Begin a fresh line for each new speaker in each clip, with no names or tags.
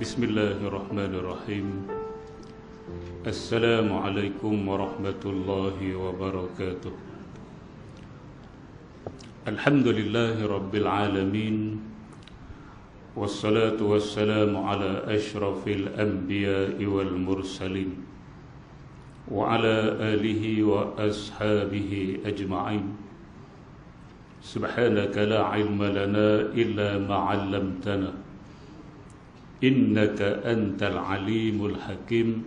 Bismillahirrahmanirrahim. Assalamualaikum warahmatullahi wabarakatuh. Alhamdulillahi rabbil alamin. Wassalatu wassalamu ala ashrafil anbiya'i wal mursalin wa ala alihi wa ashabihi ajma'in. Subhanaka la ilma lana illa ma 'allamtana innaka antal alimul hakim.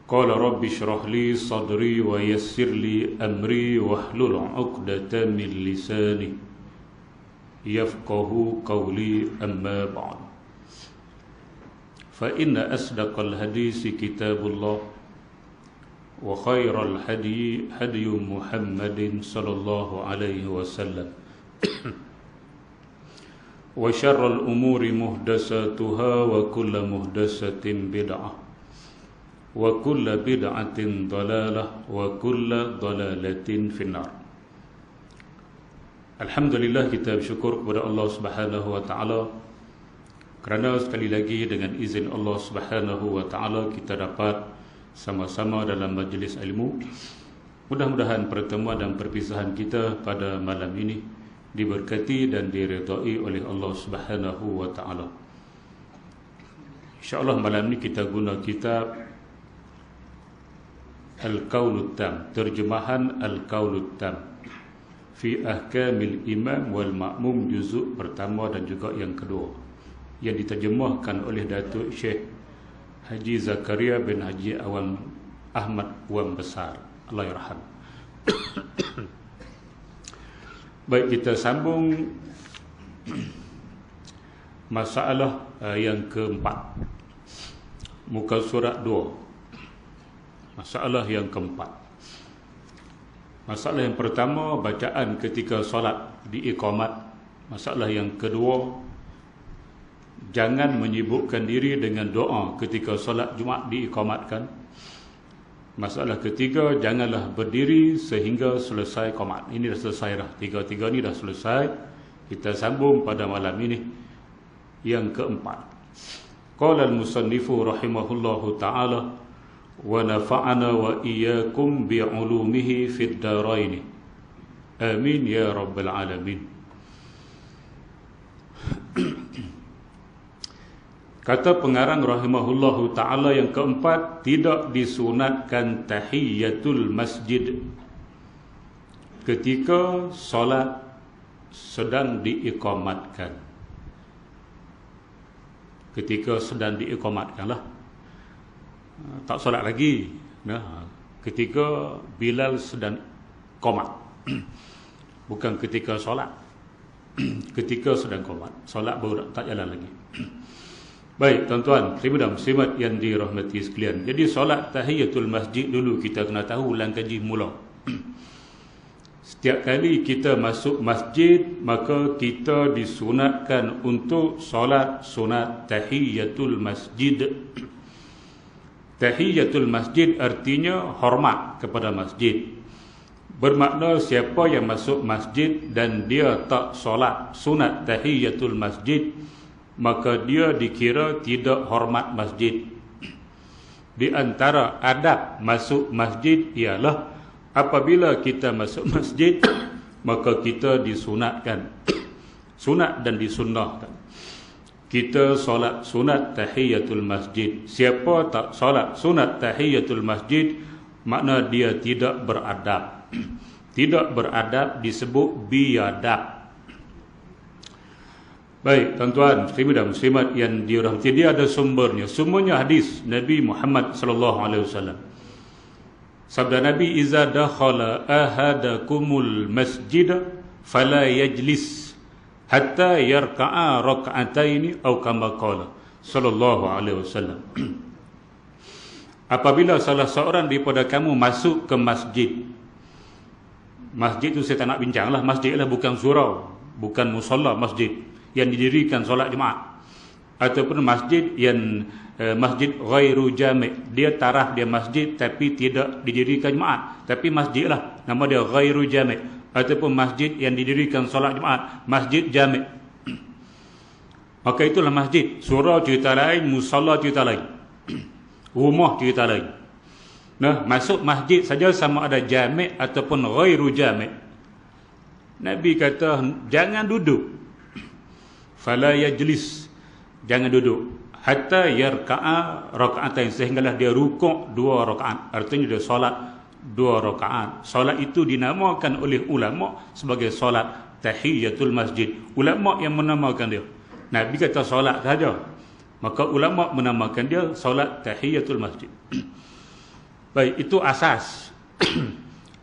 Qala rabbi shrah li sadri wa yassir li amri wahlul 'uqdatam min lisani yafqahu qawli, amma ba'd. Fa inna asdaqal hadisi kitabullah wa khairal hadi hadi Muhammadin sallallahu alaihi wasallam wa syarrul umuri muhdasatuha wa kullu muhdasatin bid'ah wa kullu bid'atin dalalah wa kullu dalalatin finnar. Alhamdulillah, kita bersyukur kepada Allah Subhanahu wa taala kerana sekali lagi dengan izin Allah Subhanahu wa taala kita dapat sama-sama dalam majlis ilmu. Mudah-mudahan pertemuan dan perpisahan kita pada malam ini diberkati dan diridai oleh Allah Subhanahu wa taala. Insya-Allah malam ini kita guna kitab Al-Qaulut Tam, terjemahan Al-Qaulut Tam fi Ahkamil Imam wal Ma'mum, juzuk pertama dan juga yang kedua, yang diterjemahkan oleh Datuk Syekh Haji Zakaria bin Haji Awam Ahmad Wam Besar, Allah yarham. Baik, kita sambung masalah yang keempat, muka surat 2. Masalah yang keempat. Masalah yang pertama, bacaan ketika solat diiqamat. Masalah yang kedua, jangan menyibukkan diri dengan doa ketika solat Jumaat diiqamatkan. Masalah ketiga, janganlah berdiri sehingga selesai qamat. Ini dah selesai dah, tiga-tiga ni dah selesai. Kita sambung pada malam ini yang keempat. Qala al-musannifu rahimahullahu ta'ala wa nafa'ana wa iyyakum bi'ulumihi fid darain. Amin ya rabbal alamin. Kata pengarang rahimahullahu ta'ala yang keempat, tidak disunatkan tahiyatul masjid ketika solat sedang diiqamatkan. Ketika sedang diiqamatkan lah, tak solat lagi. Nah, ketika Bilal sedang qamat. Bukan ketika solat. Ketika sedang qamat, solat baru tak jalan lagi. Baik tuan-tuan, dan muslimat yang dirahmati sekalian. Jadi solat tahiyatul masjid dulu kita kena tahu ulang kaji mula. Setiap kali kita masuk masjid, maka kita disunatkan untuk solat sunat tahiyatul masjid. Tahiyatul masjid artinya hormat kepada masjid. Bermakna siapa yang masuk masjid dan dia tak solat sunat tahiyatul masjid, maka dia dikira tidak hormat masjid. Di antara adab masuk masjid ialah apabila kita masuk masjid, maka kita disunatkan, sunat dan disunnahkan, kita solat sunat tahiyatul masjid. Siapa tak solat sunat tahiyatul masjid, makna dia tidak beradab. Tidak beradab disebut biadab. Baik tuan-tuan, muslimin dan muslimat yang dirahmati, dia ada sumbernya. Sumbernya hadis Nabi Muhammad sallallahu alaihi wasallam. Sabda Nabi, "Iza dakhala ahadakumul masjid fala yajlis hatta yarka'a rak'ataini atau kama qala sallallahu alaihi wasallam." Apabila salah seorang daripada kamu masuk ke masjid. Masjid itu saya tak nak bincang lah. Masjid lah bukan surau, bukan musalla masjid yang didirikan solat Jumaat, ataupun masjid yang masjid ghairu jami', dia taraf dia masjid tapi tidak didirikan Jumaat, tapi masjid lah, nama dia ghairu jami', ataupun masjid yang didirikan solat Jumaat, masjid jami'. maka itulah masjid. Surau cerita lain, musalla cerita lain, rumah cerita lain. Nah, masuk masjid saja sama ada jami' ataupun ghairu jami'. Nabi kata jangan duduk. Fala yajlis, jangan duduk hatta yarka'a raka'atain, sehinggalah dia rukuk 2 rakaat. Artinya dia solat 2 rakaat. Solat itu dinamakan oleh ulama sebagai solat tahiyatul masjid. Ulama yang menamakan dia. Nabi kata solat saja, maka ulama menamakan dia solat tahiyatul masjid. Baik, itu asas.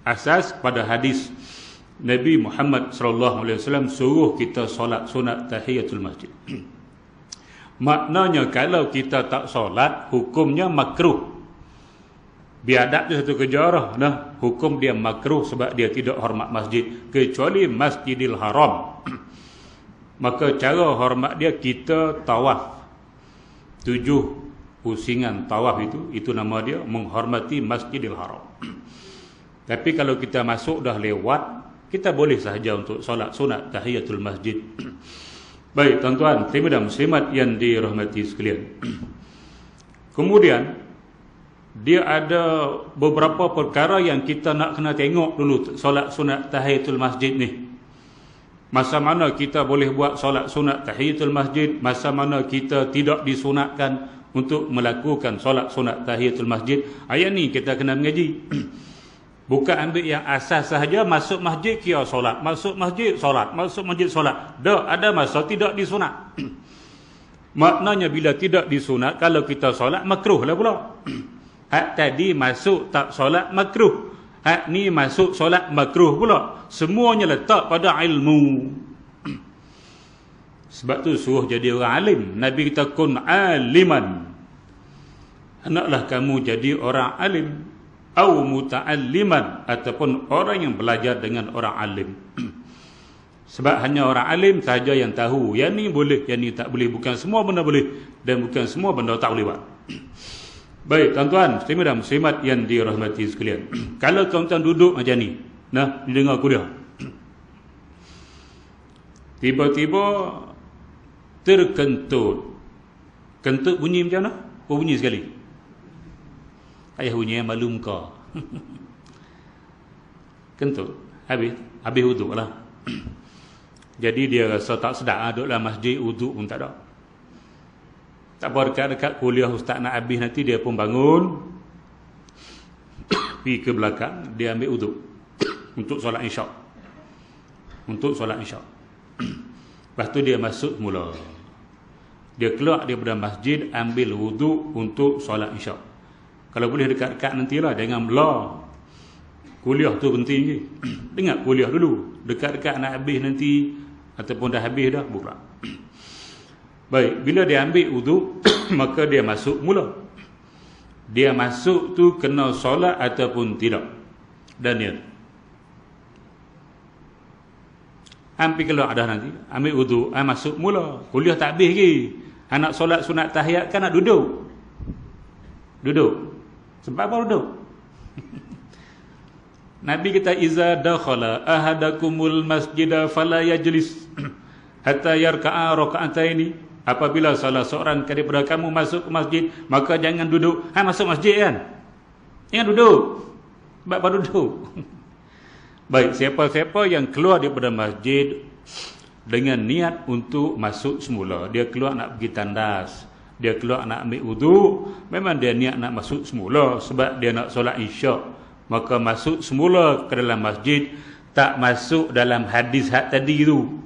Asas pada hadis Nabi Muhammad sallallahu alaihi wasallam suruh kita solat sunat tahiyatul masjid. Maknanya kalau kita tak solat, hukumnya makruh. Biadab tu satu kejarah. Nah, hukum dia makruh sebab dia tidak hormat masjid, kecuali Masjidil Haram. Maka cara hormat dia, kita tawaf 7 pusingan tawaf, itu nama dia menghormati Masjidil Haram. Tapi kalau kita masuk dah lewat, kita boleh sahaja untuk solat sunat tahiyatul masjid. Baik tuan-tuan, muslimin dan muslimat yang dirahmati sekalian. Kemudian dia ada beberapa perkara yang kita nak kena tengok dulu solat sunat tahiyatul masjid ni. Masa mana kita boleh buat solat sunat tahiyatul masjid, masa mana kita tidak disunatkan untuk melakukan solat sunat tahiyatul masjid. Ayat ni kita kena mengaji. Bukan ambil yang asas sahaja, masuk masjid kira solat, masuk masjid solat, masuk masjid solat. Dah ada masa tidak disunat. Maknanya bila tidak disunat, kalau kita solat makruh lah pula. Hak tadi masuk tak solat makruh, hak ni masuk solat makruh pula. Semuanya letak pada ilmu. Sebab tu suruh jadi orang alim. Nabi kita kun aliman, hendaklah kamu jadi orang alim. Au muta'alliman, ataupun orang yang belajar dengan orang alim. Sebab hanya orang alim sahaja yang tahu yang ni boleh, yang ni tak boleh. Bukan semua benda boleh, dan bukan semua benda tak boleh buat. Baik tuan-tuan, muslimin dan muslimat yang dirahmati sekalian. Kalau tuan-tuan duduk macam ni, nah, dengar kuliah, tiba-tiba terkentut. Kentut bunyi macam mana? Oh, bunyi sekali. Ayah bunyi malu muka. Kentut. Habis wuduk lah. Jadi dia rasa tak sedap duduk dalam masjid, wuduk pun tak ada. Tak apa, dekat-dekat kuliah ustaz nak habis nanti, dia pun bangun, pergi ke belakang, dia ambil wuduk untuk solat isyak. Untuk solat isyak. Lepas tu dia masuk semula. Dia keluar daripada masjid, ambil wuduk untuk solat isyak. Kalau boleh dekat-dekat nantilah, jangan belah. Kuliah tu penting je. Dengar kuliah dulu. Dekat-dekat nak habis nanti, ataupun dah habis dah, buka. Baik, bila dia ambil wuduk, maka dia masuk mula. Dia masuk tu kena solat ataupun tidak. Dan dia hampir keluar dah nanti, ambil wuduk, masuk mula. Kuliah tak habis lagi. Nak solat sunat tahiyat kan nak duduk. Duduk. Sebab apa duduk? Nabi kata iza dakhala ahadakumul masjida fala yajlis hatta yarka'a raka'ataini. Apabila salah seorang daripada kamu masuk ke masjid, maka jangan duduk. Masuk masjid kan? Jangan duduk. Sebab apa duduk? Baik, siapa-siapa yang keluar daripada masjid dengan niat untuk masuk semula, dia keluar nak pergi tandas, dia keluar nak ambil wuduk, memang dia niat nak masuk semula sebab dia nak solat isyak, maka masuk semula ke dalam masjid, tak masuk dalam hadis hak tadi tu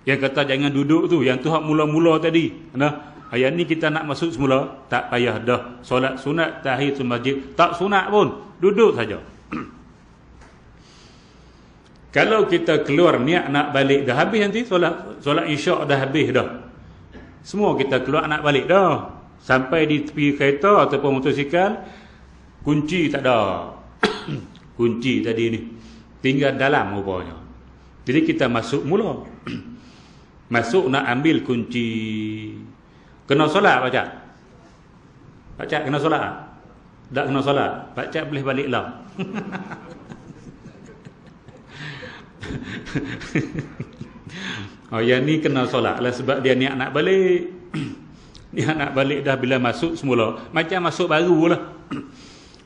yang kata jangan duduk tu, yang tu hak mula-mula tadi. Nah, ayat ni kita nak masuk semula, tak payah dah solat sunat tahiyatul masjid, tak sunat pun, duduk saja. Kalau kita keluar niat nak balik, dah habis nanti solat isyak dah habis dah, semua kita keluar nak balik dah, sampai di tepi kereta ataupun motosikal, kunci tak ada. Kunci tadi ni tinggal dalam rupanya. Jadi kita masuk mula. Masuk nak ambil kunci, kena solat Pak Cak kena solat? Tak kena solat, Pak Cak boleh balik lah. Yang ni kena solat lah sebab dia niat nak balik. Niat nak balik dah bila masuk semula. Macam masuk baru lah.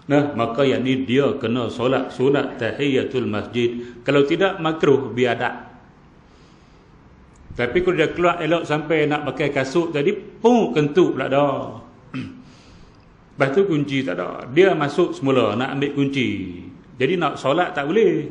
Nah, maka yang ni dia kena solat sunat tahiyatul masjid. Kalau tidak makruh biadab. Tapi kalau dia keluar elok sampai nak pakai kasut tadi, kentut pula dah. Lepas tu kunci tak ada. Dia masuk semula nak ambil kunci. Jadi nak solat tak boleh.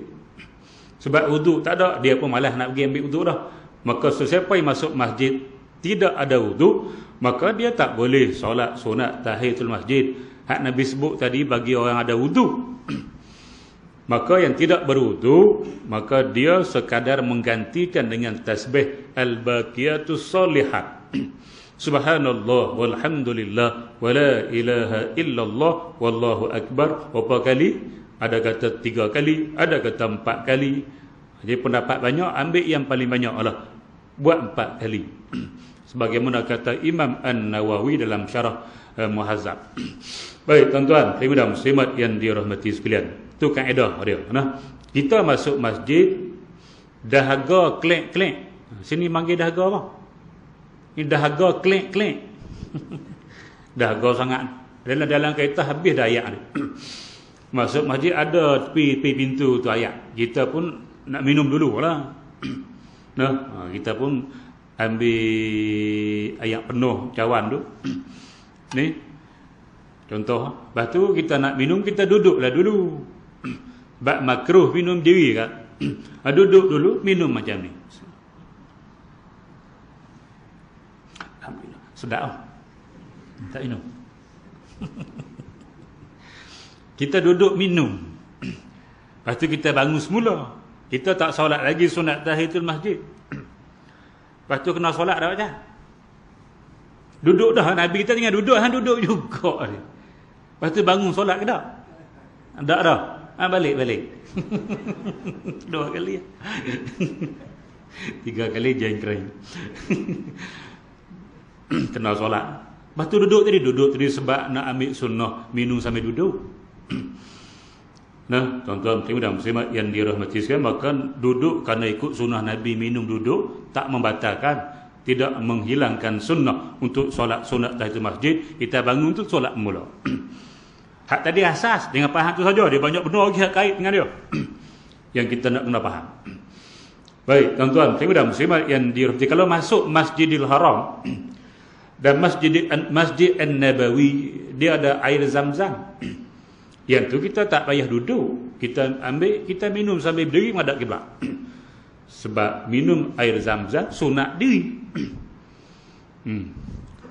Sebab wuduk tak ada, dia pun malas nak pergi ambil wuduk dah. Maka sesiapa yang masuk masjid tidak ada wuduk, maka dia tak boleh solat sunat tahiyatul masjid. Hak Nabi sebut tadi bagi orang ada wuduk. Maka yang tidak berwuduk, maka dia sekadar menggantikan dengan tasbih al-baqiyatus shalihat. Subhanallah walhamdulillah wala ilaha illallah wallahu akbar. Berapa kali? Ada kata 3 kali, ada kata 4 kali. Jadi pendapat banyak, ambil yang paling banyak lah. Buat 4 kali. Sebagaimana kata Imam An-Nawawi dalam syarah Muhazzab. Baik tuan-tuan, ibu dan muslimat yang dirahmati sekalian. Tu kaedah dia. Nah, kita masuk masjid dahaga klek-klek. Sini panggil dahaga apa? Ini dahaga klek-klek. Dahaga sangat. Dalam kereta habis dah ayat ni. Masuk masjid ada tepi pintu tu ayat. Kita pun nak minum dulu lah. Nah, kita pun ambil ayat penuh cawan tu. Ni contoh. Lepas tu kita nak minum, kita duduklah dulu. Sebab makruh minum diri kan. Duduk dulu, minum macam ni. Alhamdulillah. Sedap lah. Tak minum. Kita duduk minum. Lepas tu kita bangun semula. Kita tak solat lagi sunat tahiyatul masjid. Lepas tu kena solat dah macam. Duduk dah. Nabi kita tinggal duduk. Han duduk juga. Lepas tu bangun solat ke tak? Tak dah. Balik. 2 kali. 3 kali jengkring. Kena solat. Lepas tu duduk tadi sebab nak ambil sunnah minum sambil duduk. Nah, tuan-tuan dan muslimat yang dirahmati sekalian, maka duduk kerana ikut sunnah Nabi minum duduk tak membatalkan, tidak menghilangkan sunnah untuk solat sunat tahiyatul masjid. Kita bangun untuk solat mula. Hak tadi asas dengan faham tu saja. Dia banyak benda lagi hak kait dengan dia. Yang kita nak kena faham. Baik, tuan-tuan dan muslimat yang dirahmati, kalau masuk Masjidil Haram dan Masjid An-Nabawi, dia ada air Zam-Zam. Yang tu kita tak payah duduk. Kita ambil, kita minum sambil berdiri menghadap kiblat. Sebab minum air Zam-Zam sunat diri.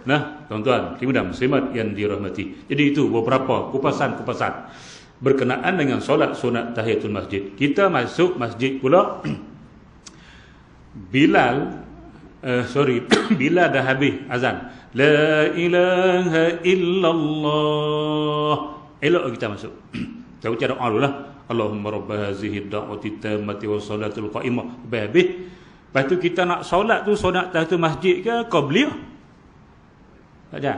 Nah, tuan-tuan dan muslimat yang dirahmati. Jadi itu beberapa kupasan-kupasan berkenaan dengan solat sunat tahiyatul masjid. Kita masuk masjid pula. Bilal dah habis azan. La ilaha illallah. Elok kita masuk. Kita baca doa dulu lah. Allahumma rabba hazihi da'wati tammati wa salatul qa'imah. Habis. Lepas tu kita nak solat tu, solat tahiyatul masjid ke qabliyah? Tak ada?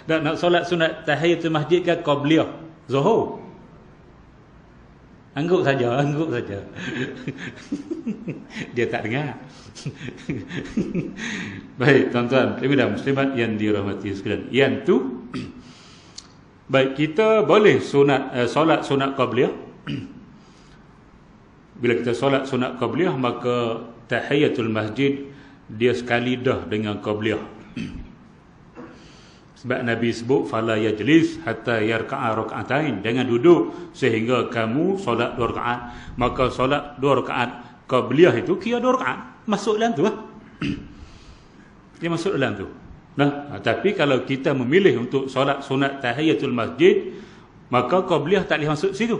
Dan nak solat sunat tahiyatul masjid ke qabliyah? Zuhur. Angguk saja. Dia tak dengar. Baik, tuan-tuan dan muslimat yang dirahmati sekalian. Yang tu, baik, kita boleh solat sunat qabliyah. Bila kita solat sunat qabliyah, maka tahiyatul masjid dia sekali dah dengan qabliyah. Sebab Nabi sebut fala yajlis hatta yarka'a rak'atain, jangan duduk sehingga kamu solat 2 rakaat. Maka solat 2 rakaat qabliyah itu kira 2 rakaat, masuk dalam tu lah. Dia masuk dalam tu. Nah, tapi kalau kita memilih untuk solat sunat tahiyatul masjid, maka qabliyah tak boleh masuk situ.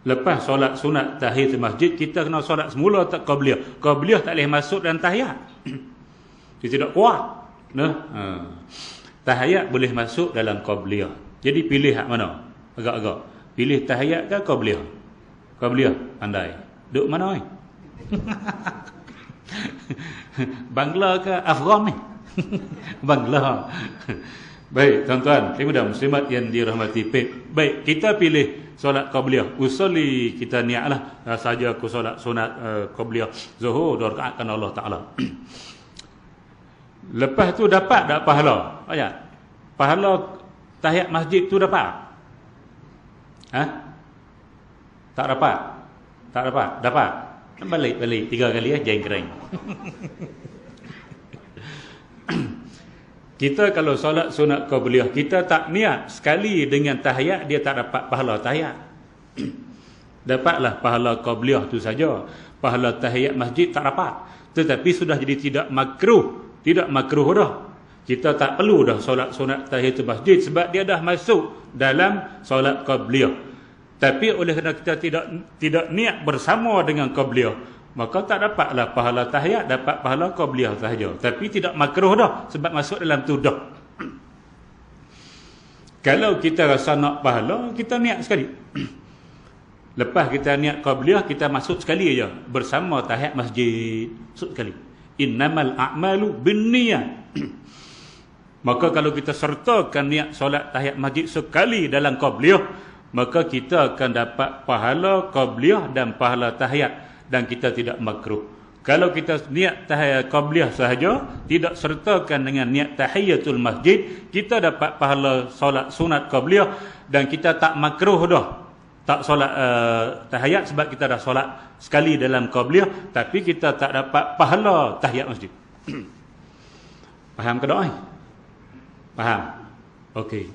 Lepas solat sunat tahiyatul masjid, kita kena solat semula tak qabliyah. Qabliyah tak boleh masuk dalam tahiyat. Dia tidak kuat. Nah, tahiyat boleh masuk dalam qabliyah. Jadi pilih hak mana? Agak-agak. Pilih tahiyat ke qabliyah? Qabliyah, pandai. Duk mana ni? Bangla ke Afghan ni? Bangla. Baik, tuan-tuan, muslimin dan muslimat yang dirahmati Pip. Baik, kita pilih solat qabliyah. Usolli, kita niatlah saja aku solat sunat qabliyah zuhur 2 rakaat kerana Allah Taala. Lepas tu dapat tak pahala? Ayat. Pahala tahiyat masjid tu dapat? Ha? Tak dapat? Tak dapat? Dapat. Balik 3 kali jangan kering. Kita kalau solat sunat qabliyah, kita tak niat sekali dengan tahiyat, dia tak dapat pahala tahiyat. Dapatlah pahala qabliyah tu saja. Pahala tahiyat masjid tak dapat. Tetapi sudah jadi tidak makruh. Tidak makruh dah. Kita tak perlu dah solat sunat tahiyatul masjid sebab dia dah masuk dalam solat qabliyah. Tapi oleh kerana kita tidak niat bersama dengan qabliyah, maka tak dapatlah pahala tahiyat, dapat pahala qabliyah sahaja. Tapi tidak makruh dah sebab masuk dalam tu dah. Kalau kita rasa nak pahala, kita niat sekali. Lepas kita niat qabliyah, kita masuk sekali aja bersama tahiyat masjid. Masuk sekali. Innamal a'malu binniyat. Maka kalau kita sertakan niat solat tahiyat masjid sekali dalam qabliyah, maka kita akan dapat pahala qabliyah dan pahala tahiyat, dan kita tidak makruh. Kalau kita niat tahiyat qabliyah sahaja, tidak sertakan dengan niat tahiyatul masjid, kita dapat pahala solat sunat qabliyah dan kita tak makruh dah. Tak solat tahiyat sebab kita dah solat sekali dalam qabliyah, tapi kita tak dapat pahala tahiyat masjid. Faham ke tak? Faham? Okey.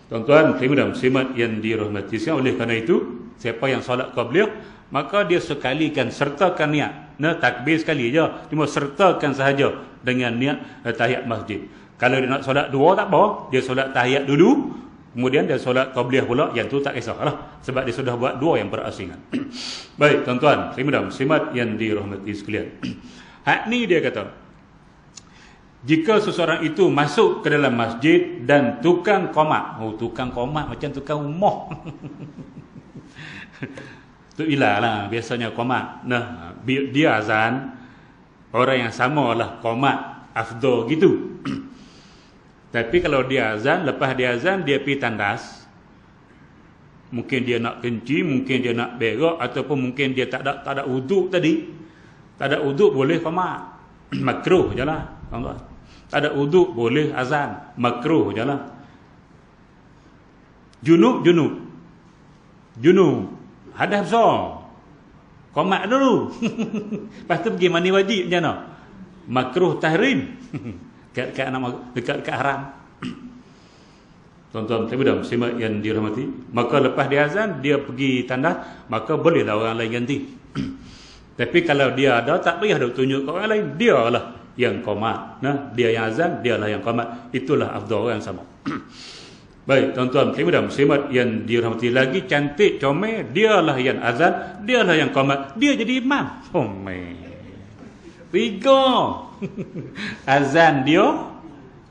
Tuan-tuan, muslimin dan muslimat yang dirahmati sekalian, oleh kerana itu, siapa yang solat qabliyah, maka dia sekalikan sertakan niat. Nah, takbir sekali je, cuma sertakan sahaja dengan niat tahiyat masjid. Kalau dia nak solat dua tak apa, dia solat tahiyat dulu, kemudian dia solat qabliyah pula, yang tu tak kisahlah sebab dia sudah buat dua yang berasingan. Baik, tuan-tuan, muslimin dan muslimat yang dirahmati sekalian. Hak ni dia kata, jika seseorang itu masuk ke dalam masjid dan tukang qomat, tukang qomat macam tukang rumah. Tu ilah lah biasanya qomat. Nah, dia azan, orang yang samalah qomat, afdal gitu. Tapi kalau dia azan, lepas dia azan dia pergi tandas. Mungkin dia nak kencing, mungkin dia nak berak, ataupun mungkin dia tak ada wuduk tadi. Tak ada wuduk boleh qomat. Makruh jelah, tuan-tuan. Tak ada wuduk boleh azan, makruh jelah. Junub hadas besar, qomat dulu. Lepas tu pergi mandi wajib macam mana? Makruh tahrim. dekat haram. Tuan-tuan dan muslimat yang dirahmati, maka lepas dia azan dia pergi tandas, maka bolehlah orang lain ganti. Tapi kalau dia ada, tak payah dah tunjuk ke orang lain, dialah yang qomat. Nah, dia yang azan, dialah yang qomat. Itulah afdal yang sama. Baik, tuan-tuan dan muslimat yang dirahmati, lagi cantik comel, dialah yang azan, dialah yang qomat, dia jadi imam. Tiga. Azan dia,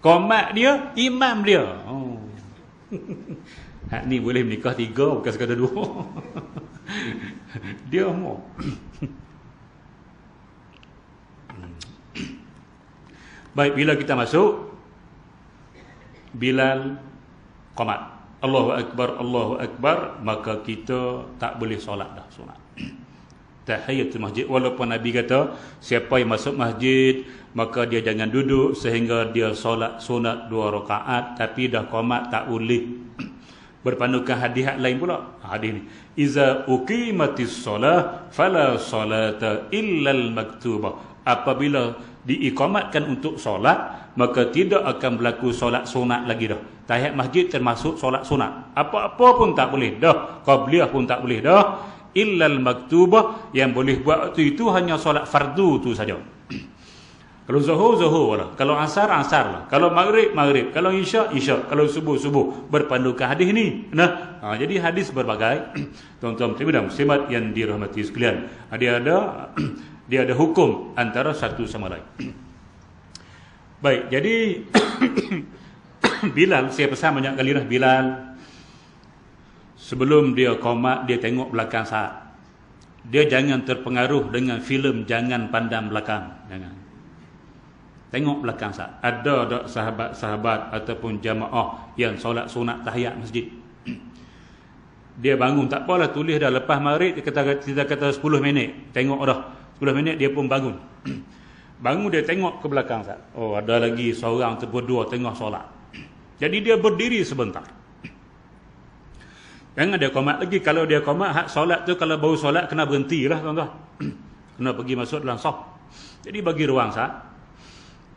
qomat dia, imam dia. Hak ni boleh menikah 3, bukan sekadar 2. Dia mau. Baik, bila kita masuk, Bilal qomat, Allahu Akbar, maka kita tak boleh solat dah sunat tahiyatul masjid. Walaupun Nabi kata siapa yang masuk masjid maka dia jangan duduk sehingga dia solat sunat 2 rakaat, tapi dah qomat tak boleh. Berpandukan hadis lain pula, hadis ni, iza uqimatis solah fala salata illal maktubah. Apabila diiqamatkan untuk solat, maka tidak akan berlaku solat sunat lagi dah. Tahiyat masjid termasuk solat sunat. Apa-apa pun tak boleh dah. Qabliyah pun tak boleh dah. Illal maktubah, yang boleh buat waktu itu hanya solat fardu tu saja. Kalau zuhur lah, kalau asar lah, kalau maghrib, kalau isyak, kalau subuh. Berpandukan hadis ni. Nah, jadi hadis berbagai. Tuan-tuan dan muslimat yang dirahmati sekalian, dia ada hukum antara satu sama lain. Baik, jadi Bilal, saya pesan banyak kali dah, Bilal sebelum dia qomat, dia tengok belakang saat. Dia jangan terpengaruh dengan filem, jangan pandang belakang, jangan. Tengok belakang Ustaz. Ada tak sahabat-sahabat ataupun jamaah yang solat sunat tahiyat masjid? Dia bangun, tak apalah, tulis dah lepas maghrib, kita kata 10 minit. Tengok dah 10 minit dia pun bangun. Bangun dia tengok ke belakang Ustaz. Oh, ada lagi seorang berdua tengah solat. Jadi dia berdiri sebentar. Jangan dia qomat lagi. Kalau dia qomat, hak solat tu kalau baru solat kena berhentilah tuan-tuan. Kena pergi masuk dalam saf. Jadi bagi ruang Ustaz,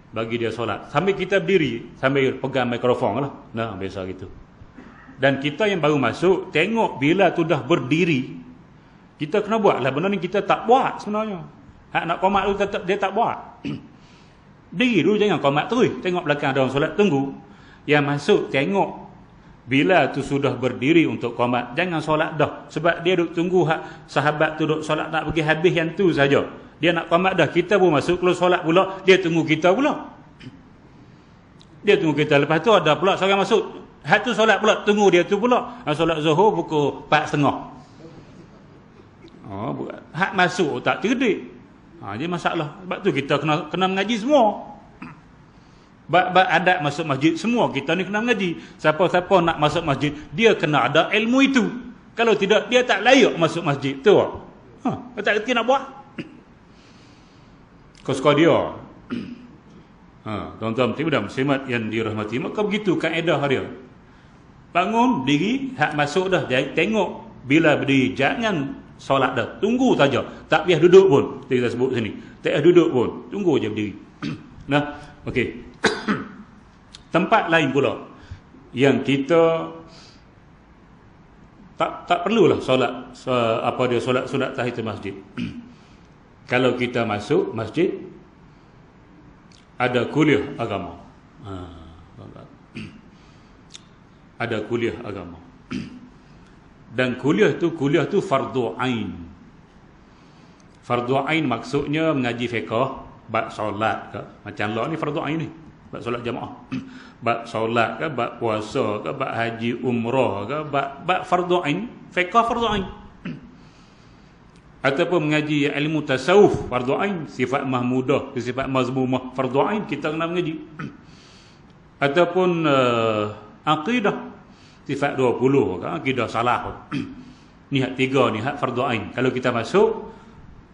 bagi dia solat. Sambil kita berdiri, sambil pegang mikrofon lah. Nah, biasa gitu. Dan kita yang baru masuk, tengok bila tu dah berdiri, kita kena buat lah. Benda ni kita tak buat sebenarnya. Hak nak qomat tu tetap dia tak buat. Diri dulu, jangan qomat terus. Tengok belakang ada orang solat, tunggu. Yang masuk, tengok bila tu sudah berdiri untuk qomat. Jangan solat dah. Sebab dia duk tunggu hak sahabat tu duk solat nak pergi habis yang tu saja. Dia nak qomat dah, kita pun masuk, kalau solat pula, dia tunggu kita pula. Dia tunggu kita. Lepas tu ada pula seorang masuk. Hak tu solat pula, tunggu dia tu pula. Solat Zuhur pukul 4.30. Oh, hak masuk tak cerdik. Jadi masalah. Sebab tu kita kena mengaji semua. Bab adat masuk masjid semua kita ni kena mengaji. Siapa-siapa nak masuk masjid, dia kena ada ilmu itu. Kalau tidak, dia tak layak masuk masjid tu. Dia tak kerti nak buat. Kau suka dia. Tuan-tuan dan muslimat yang dirahmati, maka begitu kaedah dia. Bangun, diri, hak masuk dah, tengok bila berdiri, jangan solat dah, tunggu saja. Tak payah duduk pun, kita sebut sini. Tak payah duduk pun, tunggu je berdiri. Nah, okey. Tempat lain pula yang kita tak perlulah solat solat sunat tahiyatul masjid. Kalau kita masuk masjid, ada kuliah agama. Ada kuliah agama. Dan kuliah tu fardu ain. Fardu ain maksudnya mengaji fiqh, bab solat ke. Macam lah ni fardu ain ni, bab solat jamaah. Bab solat ke, bab puasa ke, bab haji umrah ke, bab fardu ain, fiqh fardu ain. Ataupun mengaji ilmu tasawuf fardu ain, sifat mahmudah, sifat mazmumah fardu ain, kita kena mengaji. Ataupun aqidah sifat 20 kan, akidah salah. Ni hak 3 ni hak fardu ain. Kalau kita masuk,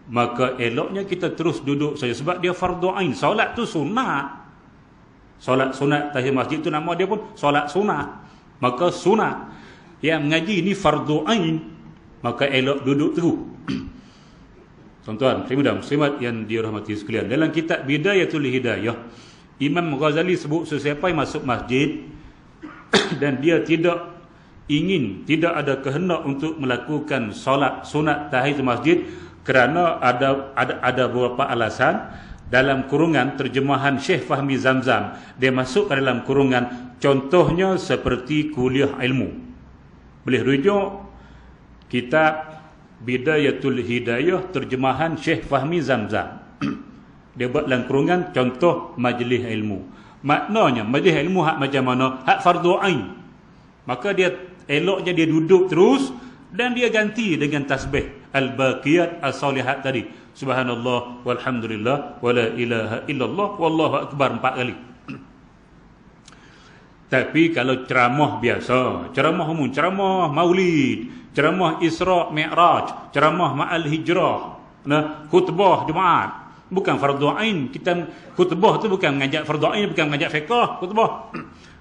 maka eloknya kita terus duduk saja sebab dia fardu ain. Solat tu sunat. Solat sunat tahiyat masjid tu nama dia pun solat sunat. Maka sunat. Yang mengaji ni fardu ain, maka elok duduk terus. Tuan-tuan, dan muslimat yang dirahmati sekalian, dalam kitab Bidayatul Hidayah, Imam Ghazali sebut sesiapa yang masuk masjid dan dia tidak ada kehendak untuk melakukan solat sunat tahiyatul masjid kerana ada beberapa alasan. Dalam kurungan terjemahan Syekh Fahmi Zamzam, dia masuk ke dalam kurungan, contohnya seperti kuliah ilmu. Boleh rujuk kitab Bidayatul Hidayah terjemahan Syekh Fahmi Zamzam. Dia buat dalam kurungan contoh majlis ilmu. Maknanya majlis ilmu hak macam mana? Hak fardu ain. Maka dia eloknya dia duduk terus dan dia ganti dengan tasbih al-baqiyat as-salihat tadi. Subhanallah walhamdulillah wala ilaha illallah wallahu akbar 4 kali. Tapi kalau ceramah biasa, ceramah umum, ceramah maulid, ceramah Isra Mi'raj, ceramah ma'al hijrah, khutbah Jumaat, bukan fardu ain. Kita khutbah tu bukan mengajak fardu ain, bukan mengajak fiqh khutbah.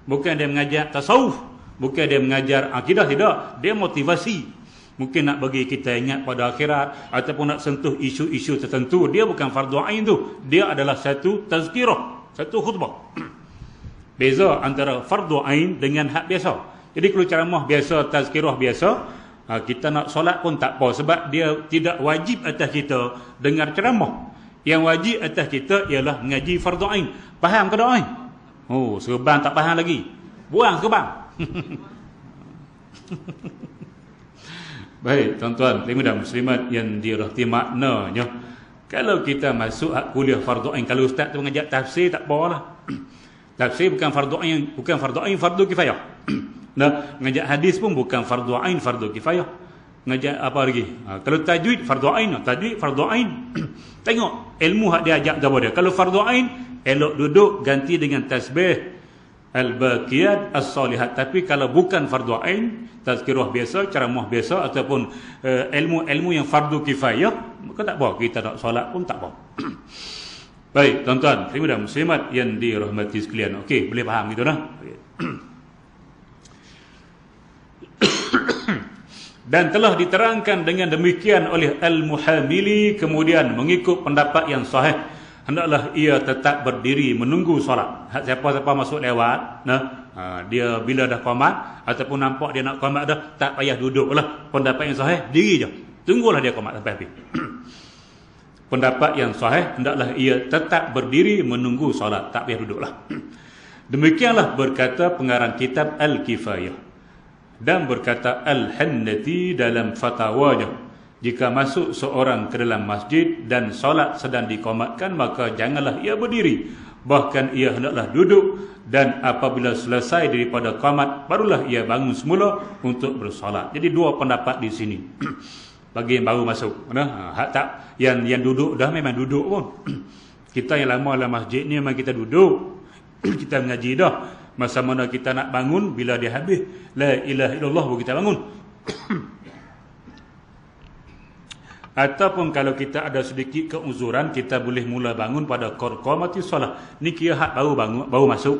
Bukan dia mengajak tasawuf, bukan dia mengajar akidah, tidak. Dia motivasi. Mungkin nak bagi kita ingat pada akhirat ataupun nak sentuh isu-isu tertentu. Dia bukan fardu ain tu. Dia adalah satu tazkirah, satu khutbah. Beza antara fardu ain dengan hak biasa. Jadi kalau ceramah biasa, tazkirah biasa, kita nak solat pun tak apa sebab dia tidak wajib atas kita dengar ceramah. Yang wajib atas kita ialah mengaji fardu ain. Faham ke tak ain? Oh, serban tak faham lagi. Buang serban. Baik, tuan-tuan dan muslimat yang dirahmati, maknanya kalau kita masuk kuliah fardu ain, kalau ustaz tu mengajar tafsir tak apalah. Tafsir bukan fardu ain, fardu kifayah. Nah, mengajar hadis pun bukan fardu ain, fardu kifayah. ngajar apa lagi? Kalau tajwid fardu ain, tajwid fardu ain. Tengok ilmu hak dia ajak kepada dia. Kalau fardu ain, elok duduk ganti dengan tasbih al-baqiyat as-salihat. Tapi kalau bukan fardu ain, tazkirah biasa, ceramah biasa ataupun ilmu-ilmu yang fardu kifayah, maka tak apa kita tak solat pun tak apa. Baik, tuan-tuan, muslimin dan muslimat yang dirahmati sekalian. Okey, boleh faham gitu dah. Dan telah diterangkan dengan demikian oleh Al-Muhamili, kemudian mengikut pendapat yang sahih, hendaklah ia tetap berdiri menunggu solat. Siapa-siapa masuk lewat, dia bila dah qamat ataupun nampak dia nak qamat dah, tak payah duduklah. Pendapat yang sahih, diri je. Tunggulah dia qamat sampai habis. Pendapat yang sahih, hendaklah ia tetap berdiri menunggu solat, tak payah duduklah. Demikianlah berkata pengarang kitab Al-Kifayah. Dan berkata Al-Hannati dalam fatwanya, jika masuk seorang ke dalam masjid dan solat sedang diqamatkan, maka janganlah ia berdiri, bahkan ia hendaklah duduk, dan apabila selesai daripada qamat barulah ia bangun semula untuk bersolat. Jadi dua pendapat di sini. Bagi yang baru masuk, hak tak yang duduk dah memang duduk pun. Kita yang lama dalam masjid ni memang kita duduk. Kita mengaji dah. Masa mana kita nak bangun, bila dia habis la ilaha illallah baru kita bangun. Ataupun kalau kita ada sedikit keuzuran, kita boleh mula bangun pada qamati solat. Ni kira hak baru bangun, baru masuk.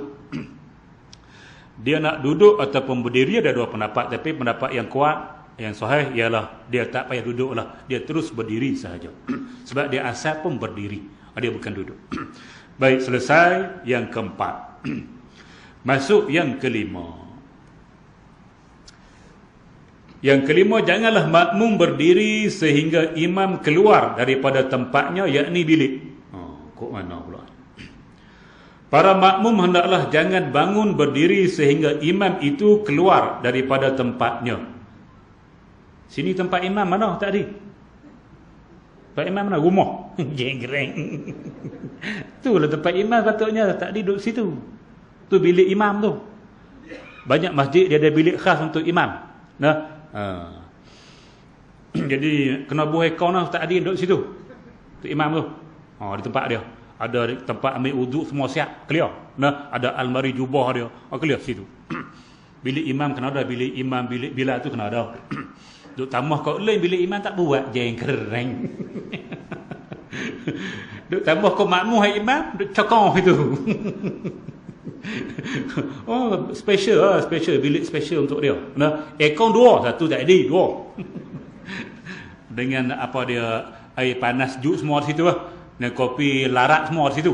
Dia nak duduk ataupun berdiri, ada dua pendapat. Tapi pendapat yang kuat, yang sahih ialah dia tak payah duduk lah, dia terus berdiri sahaja. Sebab dia asal pun berdiri, dia bukan duduk. Baik, selesai yang keempat. Masuk yang kelima. Yang kelima, janganlah makmum berdiri sehingga imam keluar daripada tempatnya, yakni bilik. Kok mana pula? Para makmum hendaklah jangan bangun berdiri sehingga imam itu keluar daripada tempatnya. Sini tempat imam mana tadi? Tempat imam mana? Rumah. Jenggreng. Itulah tempat imam patutnya tak duduk situ. Tu bilik imam tu. Banyak masjid dia ada bilik khas untuk imam. Jadi kena buah akaun tak ada duduk situ. Tu imam tu. Di tempat dia. Ada tempat ambil wuduk semua siap, clear. Ada almari jubah dia. Clear situ. Bilik imam kena ada, bilik imam, bilik bila tu kena ada. Duk tambah kau lain bilik imam tak buat jenggreng. Duk tambah kau makmum hai imam, duk cokong itu. Special bilik special untuk dia. Aircon dua, satu tak ada, dua. Dengan apa dia, air panas juk semua di situ lah. Dan kopi larat semua di situ.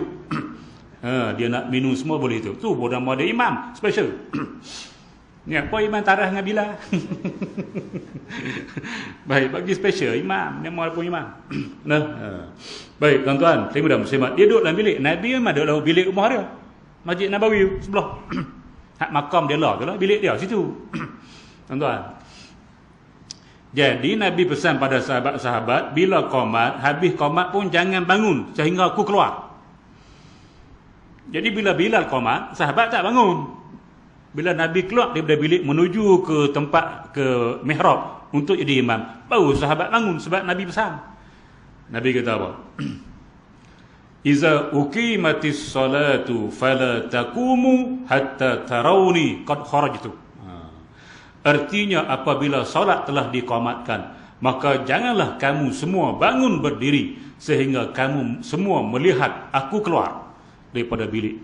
Dia nak minum semua boleh tu. Tu bodoh dia imam special. Ni apa imam tarah dengan bila? Baik, bagi special imam, dia mau pun imam. Baik, tuan-tuan, terima dan muslimat. Dia duduk dalam bilik. Nabi memang duduk dalam bilik rumah dia. Masjid Nabawi sebelah. Hak makam dia lah, bilik dia situ. Tuan-tuan. Jadi Nabi pesan pada sahabat-sahabat, bila qamat, habis qamat pun jangan bangun sehingga aku keluar. Jadi bila Bilal qamat, sahabat tak bangun. Bila Nabi keluar daripada bilik menuju ke tempat, ke mihrab untuk jadi imam, baru sahabat bangun sebab Nabi pesan. Nabi kata apa? Iza uqimatis salatu fala taqumu hatta tarawni qad kharajtu. Artinya apabila solat telah diqamatkan, maka janganlah kamu semua bangun berdiri sehingga kamu semua melihat aku keluar daripada bilik.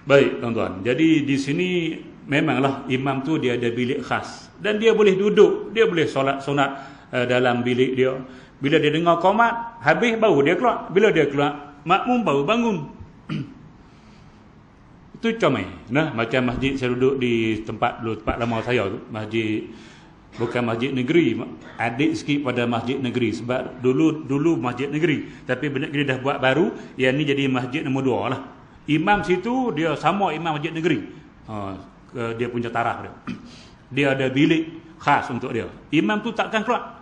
Baik, tuan-tuan. Jadi di sini memanglah imam tu dia ada bilik khas dan dia boleh duduk, dia boleh solat sunat dalam bilik dia. Bila dia dengar qamat, habis baru dia keluar. Bila dia keluar, makmum baru bangun. Itu comel. Macam masjid saya duduk di tempat lama saya tu, masjid bukan masjid negeri, adik sikit pada masjid negeri sebab dulu masjid negeri, tapi masjid negeri dah buat baru, yang ni jadi masjid nombor 2 lah. Imam situ dia sama imam masjid negeri. Dia punya taraf dia. Dia ada bilik khas untuk dia. Imam tu takkan keluar.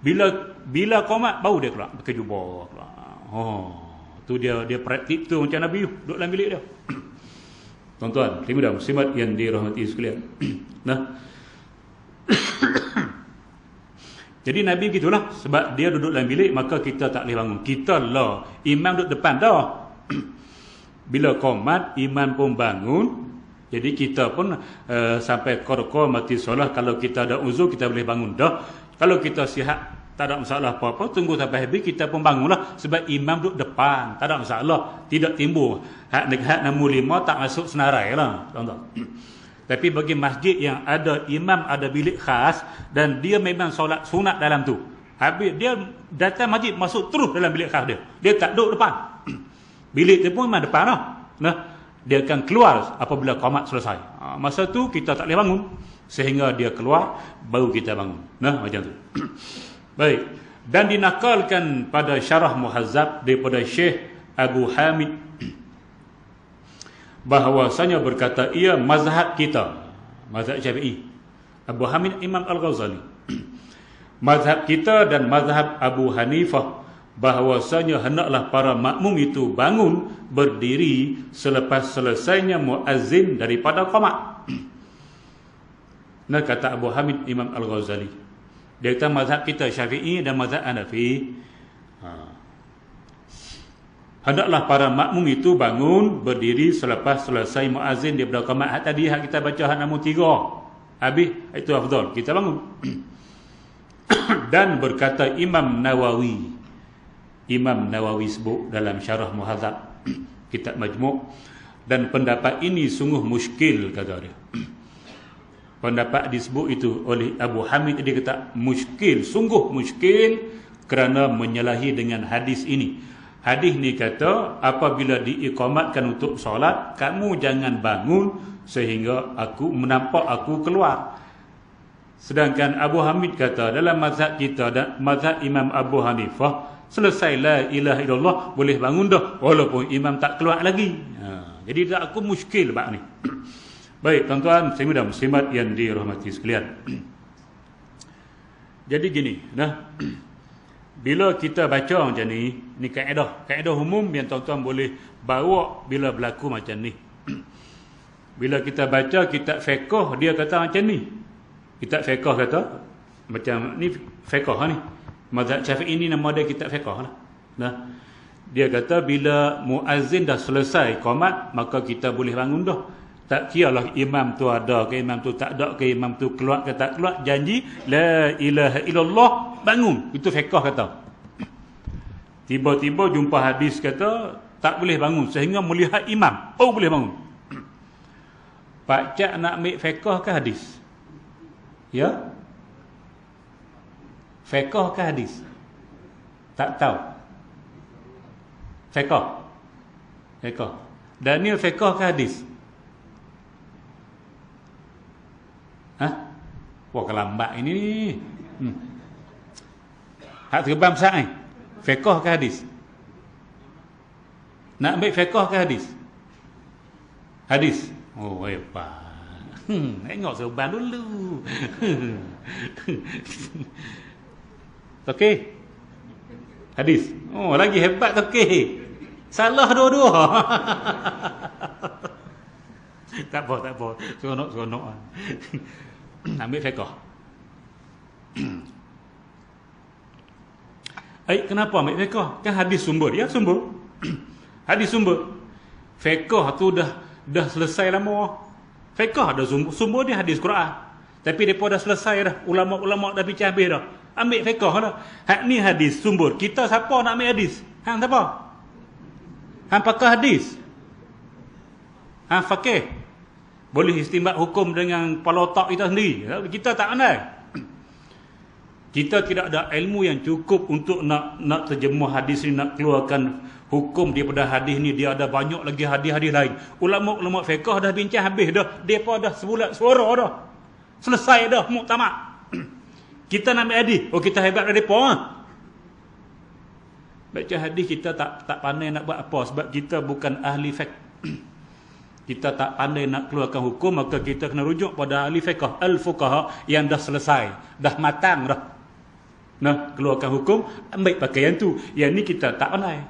Bila qamat baru dia keluar pakai jubah keluar. Tu dia praktik tu macam Nabi duduk dalam bilik dia. Tuan-tuan, terima dan muslimat yang dirahmati sekalian. Jadi Nabi gitulah, sebab dia duduk dalam bilik maka kita tak boleh bangun. Kita lah imam duduk depan dah. Bila qomat imam pun bangun. Jadi kita pun sampai qor mati solat, kalau kita ada uzur kita boleh bangun dah. Kalau kita sihat tak ada masalah apa-apa, tunggu sampai habis kita pun bangunlah, sebab imam duduk depan, tak ada masalah, tidak timbul hak nombor 5 tak masuk senarai lah, tuan-tuan. Tapi bagi masjid yang ada imam, ada bilik khas dan dia memang solat sunat dalam tu, habis dia datang masjid masuk terus dalam bilik khas dia tak duduk depan. Bilik tu pun memang depan lah. Nah, dia akan keluar apabila qomat selesai. Masa tu kita tak boleh bangun sehingga dia keluar baru kita bangun. Nah, macam tu. Baik. Dan dinakalkan pada syarah Muhazzab daripada Syekh Abu Hamid bahawasanya berkata, ia mazhab kita, mazhab Syafi'i, Abu Hamid Imam Al-Ghazali, mazhab kita dan mazhab Abu Hanifah, bahawasanya hendaklah para makmum itu bangun berdiri selepas selesainya muazzin daripada qamat. Nah, kata Abu Hamid Imam Al-Ghazali, dia kata mazhab kita Syafi'i dan mazhab Hanafi, hendaklah para makmum itu bangun berdiri selepas selesai muazzin daripada qamat. Tadi hak kita baca hak nombor 3 habis, itu afdal kita bangun. Dan berkata Imam Nawawi sebut dalam syarah Muhazzab kitab Majmu', dan pendapat ini sungguh muskil, kata dia. Pendapat disebut itu oleh Abu Hamid, dia kata muskil, sungguh muskil, kerana menyalahi dengan hadis ini. Hadis ni kata, apabila diiqamatkan untuk solat, kamu jangan bangun sehingga aku menampak aku keluar. Sedangkan Abu Hamid kata, dalam mazhab kita dan mazhab Imam Abu Hanifah, selesai la ilaha illallah boleh bangun dah walaupun imam tak keluar lagi. Jadi tak aku muskil bab ni. Baik, tuan-tuan muslimin dan muslimat yang dirahmati sekalian. Jadi gini, nah, bila kita baca macam ni kaedah umum yang tuan-tuan boleh bawa bila berlaku macam ni. Bila kita baca kitab fiqh, dia kata macam ni. Kitab fiqh kata macam ni, fiqh ni. Mazhab Syafi'i ini nama dia kitab fiqh lah. Nah, dia kata bila muazzin dah selesai qamat, maka kita boleh bangun dah. Tak kiralah imam tu ada ke imam tu tak ada ke, imam tu keluar ke tak keluar, janji la ilaha illallah, bangun. Itu fiqh kata. Tiba-tiba jumpa hadis kata tak boleh bangun sehingga melihat imam, oh boleh bangun. Pak Cak nak ambil fiqh ke hadis? Ya? Fiqh ke hadis? Tak tahu. Fiqh. Daniel fiqh ke hadis? Wah, kelambat ini ni. Hak terbang besar ni. Fiqh ke hadis? Nak ambil fiqh ke hadis? Hadis. Oh, hebat. Tengok serban dulu. Okey. Hadis. Oh, lagi hebat okey. Salah dua-dua. Tak apa. Seronok. Ambil fiqh. Kenapa ambil fiqh? Kan hadis sumber. Ya, sumber. Hadis sumber. Fiqh tu dah selesai lama. Fiqh ada sumber dia hadis Quran. Tapi depa dah selesai dah. Ulama-ulama dah bincang habis dah. Ambil fiqh dah. Hak ni hadis sumber. Kita siapa nak ambil hadis? Hang siapa? Hang pakar hadis. Hang fakih. Boleh istinbat hukum dengan kepala otak kita sendiri. Kita tak pandai. Kita tidak ada ilmu yang cukup untuk nak terjemah hadis ni, nak keluarkan hukum daripada hadis ni. Dia ada banyak lagi hadis-hadis lain. Ulama-ulama fiqh dah bincang habis dah. Depa dah sebulat suara dah. Selesai dah muktamad. Kita nak ambil hadis. Oh, kita hebat dari depa. Baca hadis kita tak pandai nak buat apa sebab kita bukan ahli fiqh. Kita tak pandai nak keluarkan hukum, maka kita kena rujuk pada ahli fiqh, al-fuqaha yang dah selesai, dah matang dah. Nah, keluarkan hukum, ambil pakaian tu. Yang ni kita tak pandai.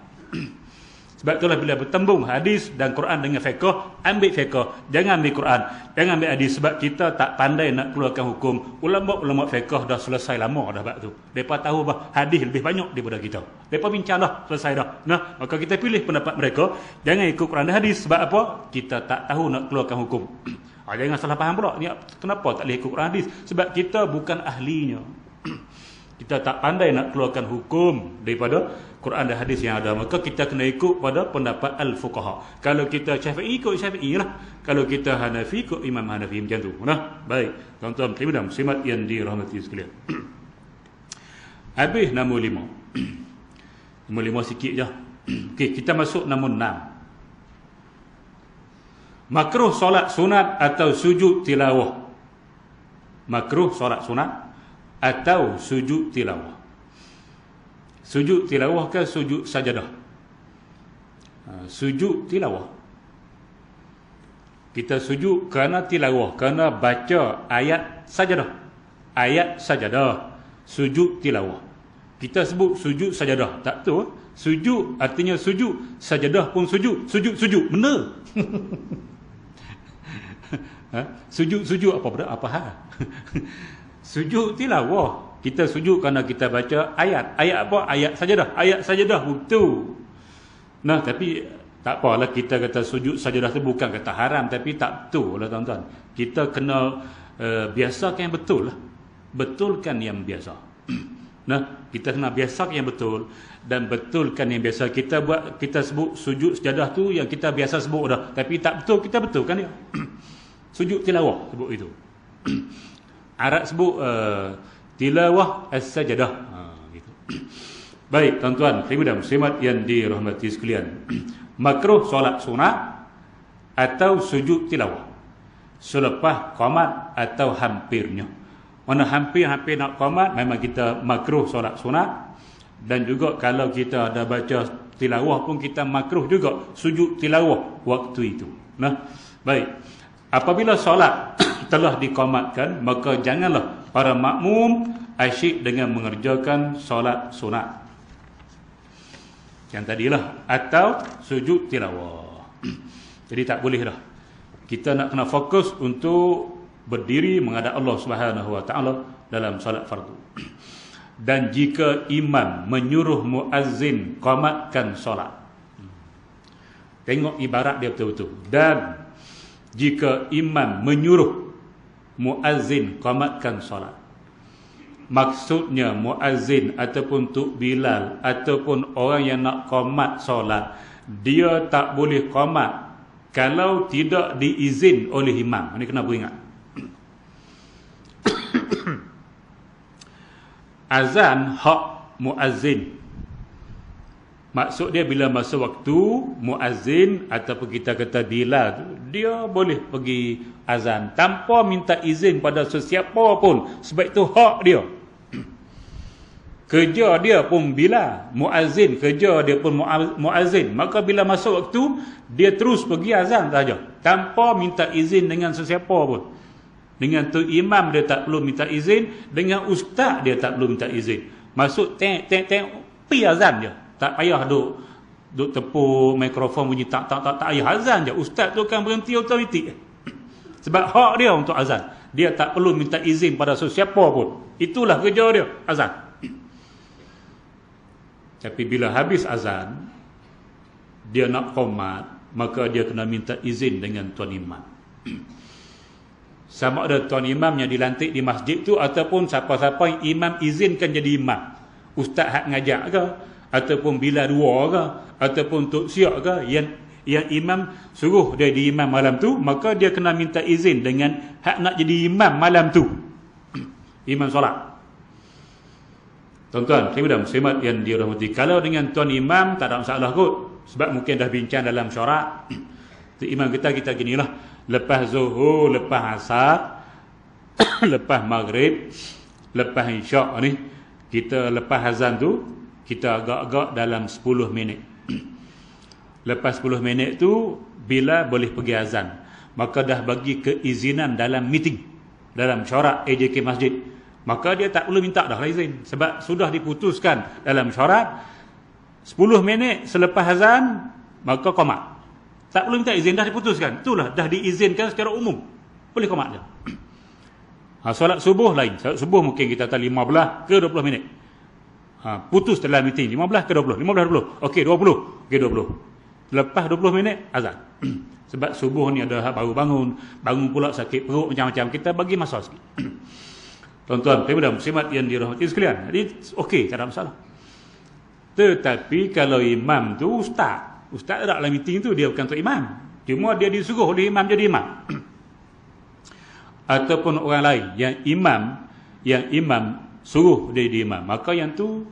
Sebab itulah bila bertembung hadis dan Quran dengan fiqh, ambil fiqh, jangan ambil Quran, jangan ambil hadis, sebab kita tak pandai nak keluarkan hukum. Ulama-ulama fiqh dah selesai lama dah bab tu. Depa tahu bah hadis lebih banyak daripada kita. Depa bincanglah selesai dah. Nah, maka kita pilih pendapat mereka, jangan ikut Quran dan hadis. Sebab apa? Kita tak tahu nak keluarkan hukum. Jangan salah faham pula. Kenapa tak boleh ikut Quran hadis? Sebab kita bukan ahlinya. Kita tak pandai nak keluarkan hukum daripada Quran dan hadis yang ada. Maka kita kena ikut pada pendapat al-fuqaha. Kalau kita Syafi'i, ikut Syafi'i lah. Kalau kita Hanafi, ikut Imam Hanafi, macam tu. Nah, baik. Tuan-tuan dan muslimat yang dirahmati sekalian. Habis nombor 5. Nombor 5 sikit je. Okey, kita masuk nombor 6. Makruh solat sunat atau sujud tilawah. Makruh solat sunat atau sujud tilawah. Sujud tilawah ke sujud sajadah? Sujud tilawah. Kita sujud kerana tilawah, kerana baca ayat sajadah. Ayat sajadah, sujud tilawah. Kita sebut sujud sajadah, tak betul? Sujud artinya sujud, sajadah pun sujud. Sujud benar. Sujud apa hal? Sujud tilawah. Kita sujud kerana kita baca ayat. Ayat apa? Ayat sajadah. Ayat sajadah betul. Nah, tapi tak apalah kita kata sujud sajadah tu bukan kata haram, tapi tak betul lah tuan-tuan. Kita kena biasakan yang betul lah. Betulkan yang biasa. Nah, kita kena biasakan yang betul dan betulkan yang biasa. Kita buat, kita sebut sujud sajadah tu yang kita biasa sebut dah, tapi tak betul, kita betulkan dia. Sujud tilawah sebut itu. Arab sebut tilawah as-sajadah. Gitu. Baik, tuan-tuan dan muslimat yang dirahmati sekalian. Makruh solat sunat atau sujud tilawah selepas qamat atau hampirnya. Mana hampir nak qamat, memang kita makruh solat sunat. Dan juga kalau kita ada baca tilawah pun kita makruh juga sujud tilawah waktu itu. Nah, baik. Apabila solat telah diqamatkan, maka janganlah para makmum asyik dengan mengerjakan solat sunat. Yang tadilah, atau sujud tilawah. Jadi tak boleh dah. Kita nak kena fokus untuk berdiri menghadap Allah Subhanahu Wa Taala dalam solat fardu. Dan jika imam menyuruh muazzin qamatkan solat, tengok ibarat dia betul-betul. Dan jika imam menyuruh muazzin qamatkan solat, maksudnya muazzin ataupun Tok Bilal ataupun orang yang nak qamat solat, dia tak boleh qamat kalau tidak diizin oleh imam. Ini kena beringat. Azan hak muazzin. Maksud dia bila masa waktu muazzin ataupun kita kata Bilal, dia boleh pergi azan tanpa minta izin pada sesiapa pun. Sebab itu hak dia. Kerja dia pun Bilal, muazzin kerja dia pun muazzin. Maka bila masa waktu, dia terus pergi azan saja tanpa minta izin dengan sesiapa pun. Dengan tu imam dia tak perlu minta izin, dengan ustaz dia tak perlu minta izin. Masuk tengok pergi azan je. Tak payah duk tepuk mikrofon bunyi tak payah azan je. Ustaz tu kan berhenti otoriti. Sebab hak dia untuk azan. Dia tak perlu minta izin pada sesiapa pun. Itulah kerja dia, azan. Tapi bila habis azan, dia nak qamat, maka dia kena minta izin dengan tuan imam. Sama ada tuan imam yang dilantik di masjid tu ataupun siapa-siapa yang imam izinkan jadi imam. Ustaz hak ngajak ke, ataupun bila dua ke, ataupun Tok Siak ke, yang imam suruh dia di imam malam tu, maka dia kena minta izin dengan hak nak jadi imam malam tu. Imam solat. Tuan-tuan, dan muslimat yang dirahmati, kalau dengan tuan imam tak ada masalah kot. Sebab mungkin dah bincang dalam syarat. Tu imam kita ginilah, lepas zuhur, lepas asar, lepas maghrib, lepas isyak ni, kita lepas azan tu kita agak-agak dalam 10 minit. Lepas 10 minit tu, bila boleh pergi azan, maka dah bagi keizinan dalam meeting, dalam syarat AJK Masjid. Maka dia tak perlu minta dah izin. Sebab sudah diputuskan dalam syarat, 10 minit selepas azan, maka qomat. Tak perlu minta izin, dah diputuskan. Itulah, dah diizinkan secara umum. Boleh qomat je. Solat subuh lain. Solat subuh mungkin kita tahu 15 ke 20 minit. Putus dalam meeting 15 ke 20. 15 20. Okey 20. Okey 20. Lepas 20 minit azan. Sebab subuh ni ada baru bangun pula sakit perut macam-macam. Kita bagi masa sikit. Tuan-tuan, pemuda muslimat yang dirahmati sekalian. Jadi okey, tak ada masalah. Tetapi kalau imam tu ustaz ada dalam meeting tu, dia bukan untuk imam. Cuma dia disuruh oleh imam jadi imam. Ataupun orang lain yang imam suruh dia jadi imam, maka yang tu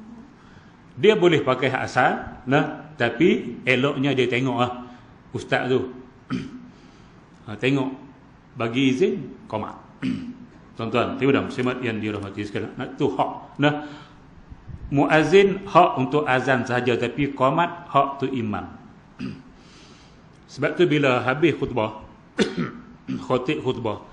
dia boleh pakai hak asal nah, tapi eloknya dia tengoklah ustaz tu tengok bagi izin qomat. Tuan-tuan, tiba-tiba muslimat yang dirahmati sekalian, tu hak nah, muazzin hak untuk azan sahaja, tapi qomat hak tu imam. Sebab tu bila habis khutbah khatib khutbah,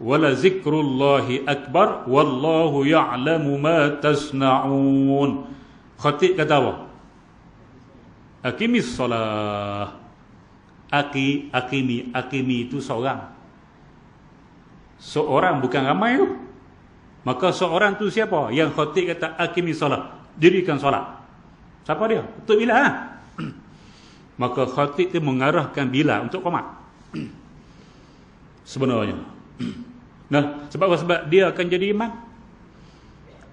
wala zikrullahi akbar wallahu ya'lamu ma tasna'un, khatib kata apa? Aqimis solah. Aqimi itu seorang bukan ramai tu. Maka seorang tu siapa? Yang khatib kata aqimis solah, dirikan solat. Siapa dia? Betul Bilal lah. Maka khatib tu mengarahkan Bilal untuk qomat. Sebenarnya. Nah, sebab dia akan jadi imam.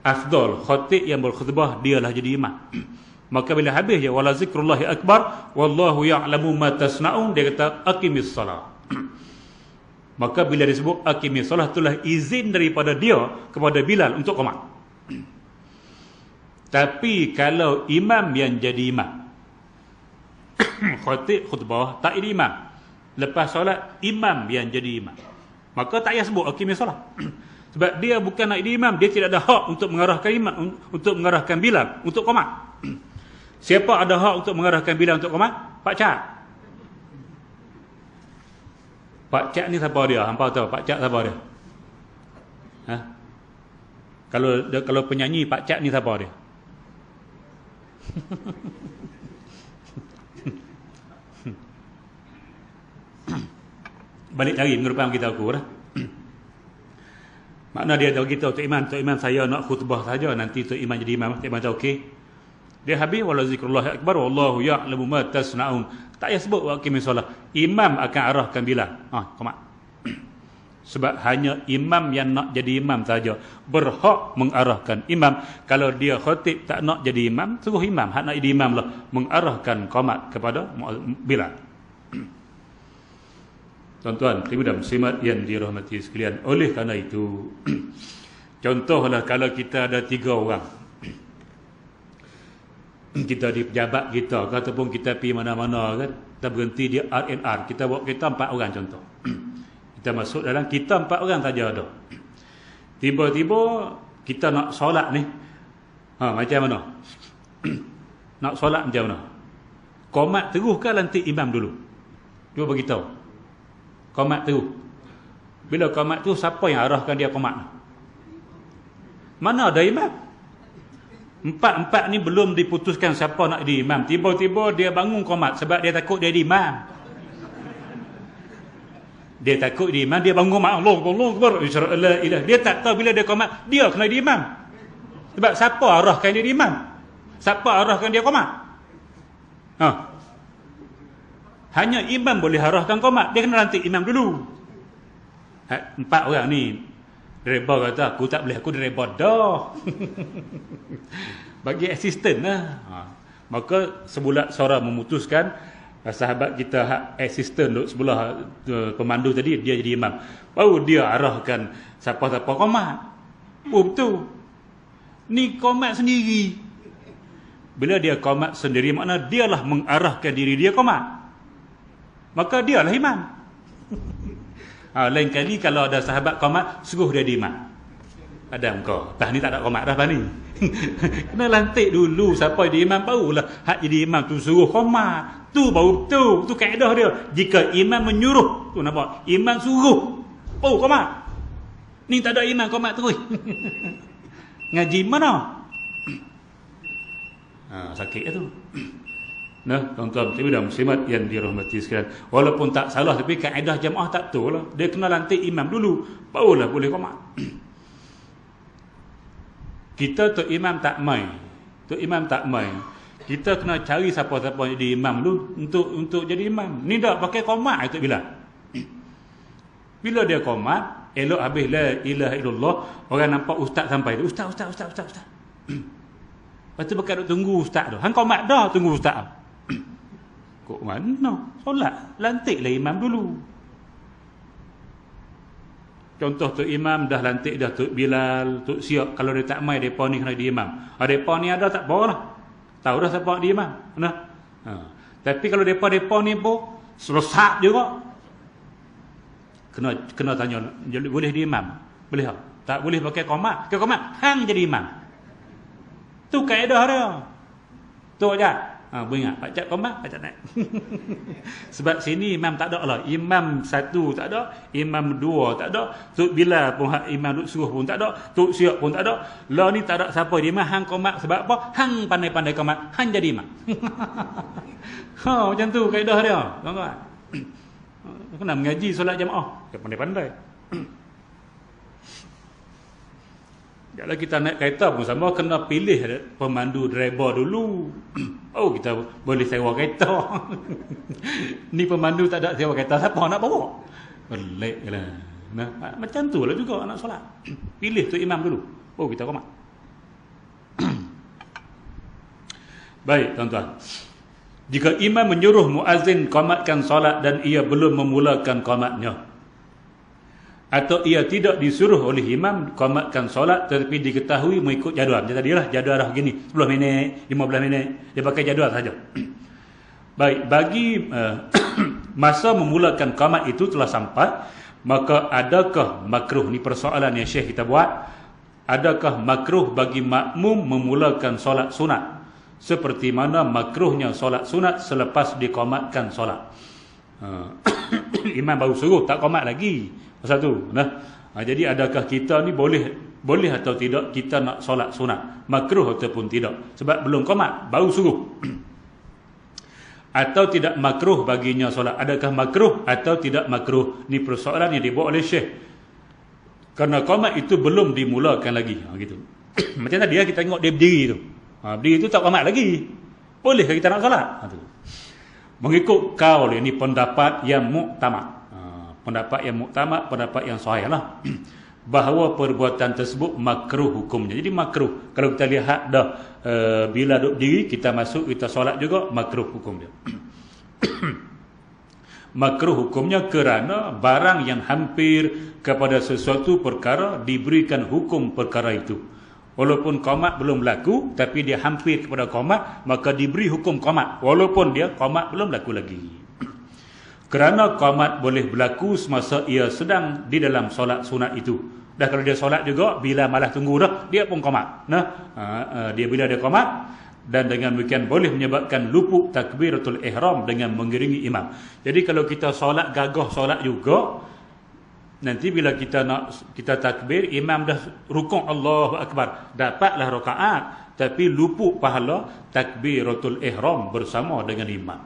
Afdal khatib yang berkhutbah dialah jadi imam. Maka bila habis ya wala zikrullahi akbar wallahu ya'lamu ma tasna'un, dia kata aqimis salah. Maka bila disebut aqimis salah, itulah izin daripada dia kepada Bilal untuk qomat. Tapi kalau imam yang jadi imam, khatib khutbah tak jadi imam, lepas solat imam yang jadi imam, maka tak payah sebut aqimis salah. Sebab dia bukan nak jadi imam, dia tidak ada hak untuk mengarahkan imam, untuk mengarahkan Bilal untuk qomat. Siapa ada hak untuk mengarahkan Bilal untuk qomat? Pak Cak. Pak Cak ni siapa dia? Hampa tahu Pak Cak siapa dia? Kalau penyanyi Pak Cak ni siapa dia? Balik lagi mengerupakan kita aku dah. Makna dia tahu kita Tok Iman saya nak khutbah saja, nanti Tok Iman jadi imam. Tok Iman tahu okey. Dia habis wala zikrullahi akbar wallahu ya'lamu ma tasna'un. Tak payah sebut aqimis solah. Imam akan arahkan Bilal. Qomat. Sebab hanya imam yang nak jadi imam saja berhak mengarahkan imam. Kalau dia khatib tak nak jadi imam, suruh imam hak nak jadi imam lah mengarahkan qomat kepada Bilal. Tuan-tuan, dan muslimat yang dirahmati sekalian, oleh kerana itu contohlah kalau kita ada 3 orang, kita di pejabat kita ataupun kita pergi mana-mana kan, kita berhenti di R&R, kita bawa kereta 4 orang contoh. Kita masuk dalam, kita 4 orang saja ada. Tiba-tiba kita nak solat ni, macam mana? Nak solat macam mana? Qomat terus ke lantik imam dulu? Cuba beritahu. Qomat terus. Bila qomat tu, siapa yang arahkan dia qomat? Mana ada imam? Empat ni belum diputuskan siapa nak jadi imam. Tiba-tiba dia bangun qomat sebab dia takut dia jadi imam. Dia takut dia imam, dia bangun qomat, Allahu Akbar, dia tak tahu bila dia qomat dia kena jadi imam. Sebab siapa arahkan dia jadi imam? Siapa arahkan dia qomat? Hanya imam boleh arahkan qomat. Dia kena lantik imam dulu. 4 orang ni, driver kata aku tak boleh, aku driver dah. Bagi asisten lah. Maka sebulat suara memutuskan, sahabat kita asisten duduk sebelah pemandu tadi, dia jadi imam. Baru dia arahkan siapa-siapa qomat. Betul. Ni qomat sendiri. Bila dia qomat sendiri, makna dialah mengarahkan diri dia qomat. Maka dialah imam. Lain kali kalau ada sahabat qomat, suruh dia di imam. Ada engkau. Tah ni tak ada qomat dah ni. Kena lantik dulu siapa jadi imam, barulah hak jadi imam tu suruh qomat. Tu baru betul. Tu kaedah dia. Jika imam menyuruh, tu nampak. Imam suruh, oh qomat. Ni tak ada imam qomat terus. Ngaji mana? Sakit tu. Nah, tuan-tuan dan muslimat yang dirahmati sekalian. Walaupun tak salah tapi kaedah jemaah tak betul lah. Dia kena lantik imam dulu, barulah boleh qomat. Kita tu imam tak mai. Tu imam tak mai. Kita kena cari siapa-siapa jadi imam dulu untuk jadi imam. Ni dak pakai qomat itu bila. Bila dia qomat, elok habis la ilaha illallah, orang nampak ustaz sampai tu. Ustaz. Lepas tu bekat duk tunggu ustaz tu. Hang qomat dah tunggu ustaz. Kok mana? Solat, lantiklah imam dulu. Contoh tu imam dah lantik dah Tok Bilal, Tok Siap, kalau dia tak mai depa ni kena di imam. Depa ni ada tak apalah. Tahu dah siapa di imam. Nah. Tapi kalau depa ni pun selesat juga. Kena tanya, boleh di imam? Boleh tak? Tak boleh pakai qomat. Pakai qomat hang jadi imam. Tu kaedah dia. Tu aja. Beringat, pak cak qomat, pak cak naik. Sebab sini imam tak ada lah. Imam satu tak ada, imam dua tak ada, Tok Bilal pun imam duk suruh pun tak ada, Tok Siap pun tak ada. Lah ni tak ada siapa di imam, hang qomat sebab apa? Hang pandai-pandai qomat, hang jadi imam. Macam tu kaedah dia, tuan-tuan. Kena mengaji solat jemaah, pandai-pandai. Kalau kita naik kereta pun sama, kena pilih pemandu driver dulu. Oh, kita boleh sewa kereta. Ni pemandu tak ada sewa kereta, siapa nak bawa? Pelik lah. Nah, macam tu lah juga nak solat. Pilih tu imam dulu. Oh, kita qomat. Baik, tuan-tuan. Jika imam menyuruh muazzin qomatkan solat dan ia belum memulakan qomatnya, atau ia tidak disuruh oleh imam qomatkan solat tetapi diketahui mengikut jadual. Macam tadi lah, jadual dah begini, 10 minit, 15 minit, dia pakai jadual saja. Baik, bagi masa memulakan qomat itu telah sampai, maka adakah makruh, ni persoalan yang Syekh kita buat, adakah makruh bagi makmum memulakan solat sunat seperti mana makruhnya solat sunat selepas diqomatkan solat. Imam baru suruh, tak qomat lagi. Satu, jadi adakah kita ni boleh atau tidak kita nak solat sunat, makruh ataupun tidak, sebab belum qomat, baru suruh. Atau tidak makruh baginya solat, adakah makruh atau tidak makruh? Ni persoalan yang dibuat oleh Syekh. Kerana qomat itu belum dimulakan lagi, gitu. Macam tadi kita tengok dia berdiri tu. Berdiri tu tak qomat lagi. Bolehkah kita nak solat? Mengikut kaul ini pendapat yang muktamad. Pendapat yang muktamad, pendapat yang sahih lah. Bahawa perbuatan tersebut makruh hukumnya. Jadi makruh. Kalau kita lihat dah bila duduk diri, kita masuk, kita solat juga, makruh hukum dia. Makruh hukumnya kerana barang yang hampir kepada sesuatu perkara diberikan hukum perkara itu. Walaupun qomat belum berlaku, tapi dia hampir kepada qomat, maka diberi hukum qomat. Walaupun dia qomat belum berlaku lagi. Kerana qomat boleh berlaku semasa ia sedang di dalam solat sunat itu. Dah kalau dia solat juga, bila malah tunggu dah, dia pun qomat. Dia bila dia qomat, dan dengan demikian boleh menyebabkan luput takbiratul ihram dengan mengiringi imam. Jadi kalau kita solat gagah solat juga, nanti bila kita takbir, imam dah rukuk Allahu Akbar, dapatlah rakaat, tapi luput pahala takbiratul ihram bersama dengan imam.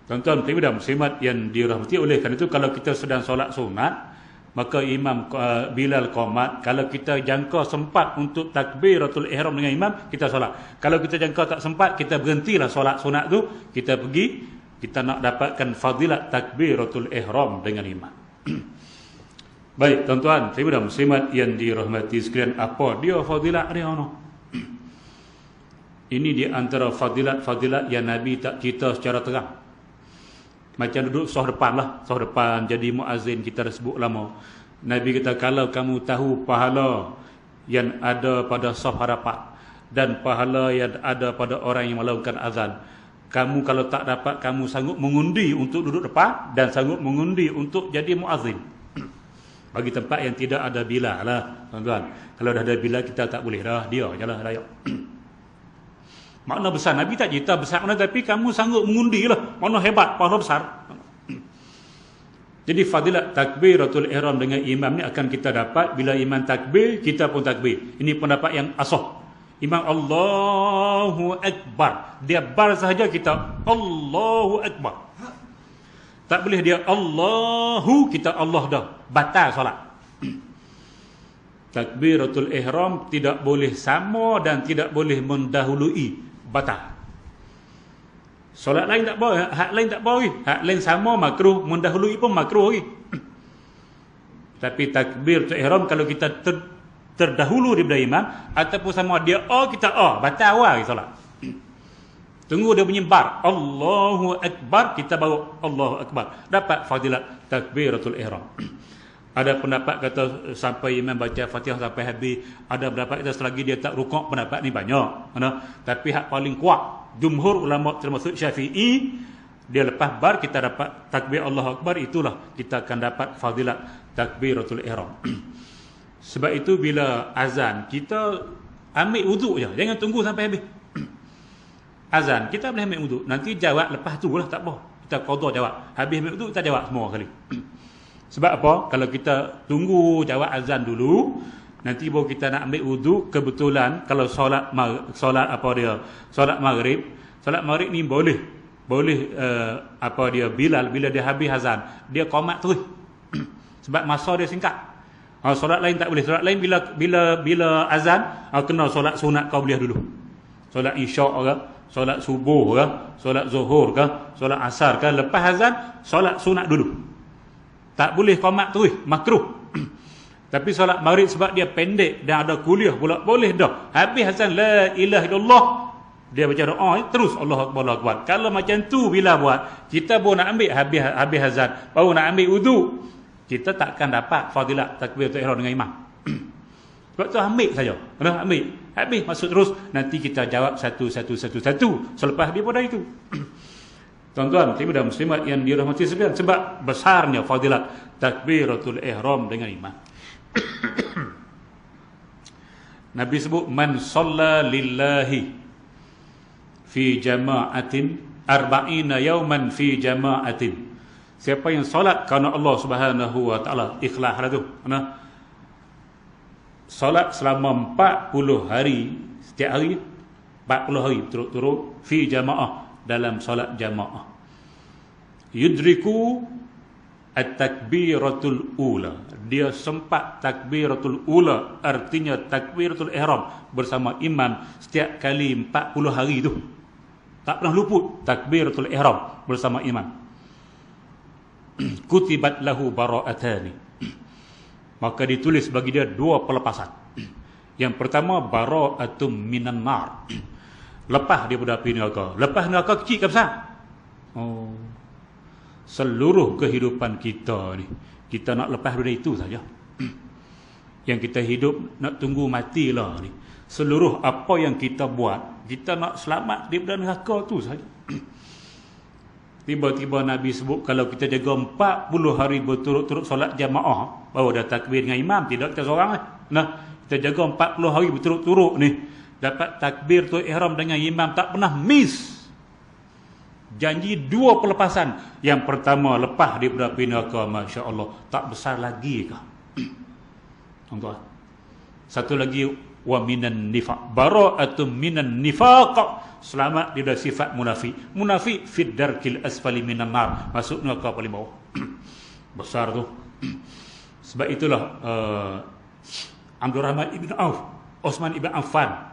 Tuan-tuan dan muslimat yang dirahmati, oleh kerana itu kalau kita sedang solat sunat, maka imam Bilal qomat, kalau kita jangka sempat untuk takbiratul ihram dengan imam, kita solat. Kalau kita jangka tak sempat, kita berhentilah solat sunat tu, kita pergi, kita nak dapatkan fadilat takbiratul ihram dengan imam. Baik, tuan-tuan dan muslimat yang dirahmati sekalian, apa dia fadilat dia no? Ini di antara fadilat-fadilat yang Nabi tak cerita secara terang. Macam duduk soh depan lah, soh depan jadi muazzin, kita dah sebut lama. Nabi kata, kalau kamu tahu pahala yang ada pada soh hadapan dan pahala yang ada pada orang yang melakukan azan, kamu kalau tak dapat, kamu sanggup mengundi untuk duduk depan dan sanggup mengundi untuk jadi muazzin. Bagi tempat yang tidak ada Bilal lah, tuan-tuan. Kalau dah ada Bilal, kita tak boleh dah, dia je lah layak. Makna besar, Nabi tak cerita besar mana, tapi kamu sanggup mengundi lah, makna hebat, pahala besar. Jadi fadilat takbiratul ihram dengan imam ni akan kita dapat bila imam takbir, kita pun takbir. Ini pendapat yang asah. Imam Allahu Akbar. Dia bar sahaja kita Allahu Akbar. Tak boleh dia Allahu, kita Allah dah. Batal solat. Takbiratul ihram tidak boleh sama dan tidak boleh mendahului. Batal. Solat lain tak boleh, hak lain tak boleh. Hak lain sama makruh, mendahului pun makruh lagi. Tapi takbiratul ihram kalau kita terdahulu daripada imam ataupun sama dia kita batal awal solat. Tunggu dia bunyi bar Allahu Akbar, kita baru Allahu Akbar, dapat fadilat takbiratul ihram. Ada pendapat kata sampai imam baca Fatihah sampai habis, ada pendapat kata selagi dia tak rukuk, pendapat ni banyak. Tapi hak paling kuat jumhur ulama termasuk Syafi'i, dia lepas bar kita dapat takbir Allahu Akbar, itulah kita akan dapat fadilat takbiratul ihram. Sebab itu bila azan kita ambil wuduk je, jangan tunggu sampai habis. Azan kita boleh ambil wuduk, nanti jawab lepas tu lah, tak apa. Kita qada jawab, habis ambil wuduk kita jawab semua kali. Sebab apa? Kalau kita tunggu jawab azan dulu, nanti baru kita nak ambil wuduk, kebetulan kalau solat maghrib ni boleh Bilal bila dia habis azan dia qomat terus. Sebab masa dia singkat. Solat lain tak boleh. Solat lain bila azan kena solat sunat qabliyah dulu. Solat isyak ke, solat subuh ke, solat zuhur ke, solat asar ke, lepas azan solat sunat dulu. Tak boleh qomat terus, makruh. Tapi solat maghrib sebab dia pendek dan ada kuliah pula, boleh dah. Habis azan la ilaha illallah, dia baca doa terus Allahu Akbar, Allahu Akbar. Kalau macam tu bila buat, kita baru nak ambil habis azan, baru nak ambil wuduk, kita takkan dapat fadilat takbiratul ihram dengan imam. Sebab tu ambil saja. Ambil. Habis masuk terus, nanti kita jawab satu selepas daripada itu. Tuan-tuan, muslimin dan muslimat yang dirahmati sekalian, sebab besarnya fadilat takbiratul ihram dengan imam. Nabi sebut man shalla lillahi fi jama'atin arba'ina yawman fi jama'atin. Siapa yang solat kerana Allah Subhanahu wa taala, ikhlas lah tu. Solat selama 40 hari, setiap hari 40 hari turut-turut fi jama'ah, dalam solat jamaah. Yudriku at-takbiratul ula, dia sempat takbiratul ula, artinya takbiratul ihram bersama imam setiap kali 40 hari tu. Tak pernah luput takbiratul ihram bersama imam. Kutibat lahu bara'atani, maka ditulis bagi dia 2 pelepasan. Yang pertama bara'atum minan nar, lepas daripada api neraka. Lepas neraka kecil ke besar? Seluruh kehidupan kita ni, kita nak lepas daripada itu saja. Yang kita hidup nak tunggu matilah ni. Seluruh apa yang kita buat, kita nak selamat daripada neraka tu saja. Tiba-tiba Nabi sebut kalau kita jaga 40 hari berturut-turut solat jamaah, baru dah takbir dengan imam, tidak kita seorang lah. Kita jaga 40 hari berturut-turut ni, dapat takbir tu ihram dengan imam, tak pernah miss. Janji 2 pelepasan. Yang pertama lepas daripada api neraka, masya-Allah, tak besar lagi ke? Tuan-tuan. Satu lagi wa minan nifaq, bara'atun minan nifaq, selamat daripada sifat munafik. Munafik fid darkil asfali minan nar, masuk neraka paling bawah. Besar tu. Sebab itulah Abdul Rahman ibn Auf, Osman ibn Affan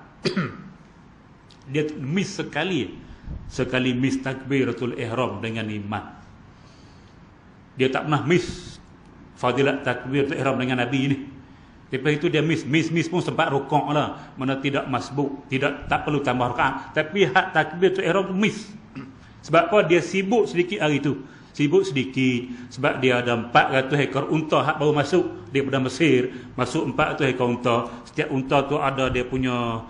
dia miss sekali miss takbiratul ihram dengan imam. Dia tak pernah miss fadilat takbiratul ihram dengan Nabi ni. Lepas itu dia miss pun sempat rukuk lah, mana tidak masbuk, tak perlu tambah rakaat, tapi hak takbiratul ihram tu miss. Sebab apa? Dia sibuk sedikit hari tu. Sibuk sedikit sebab dia ada 400 ekor unta hak baru masuk daripada Mesir, masuk 400 ekor unta. Setiap unta tu ada dia punya,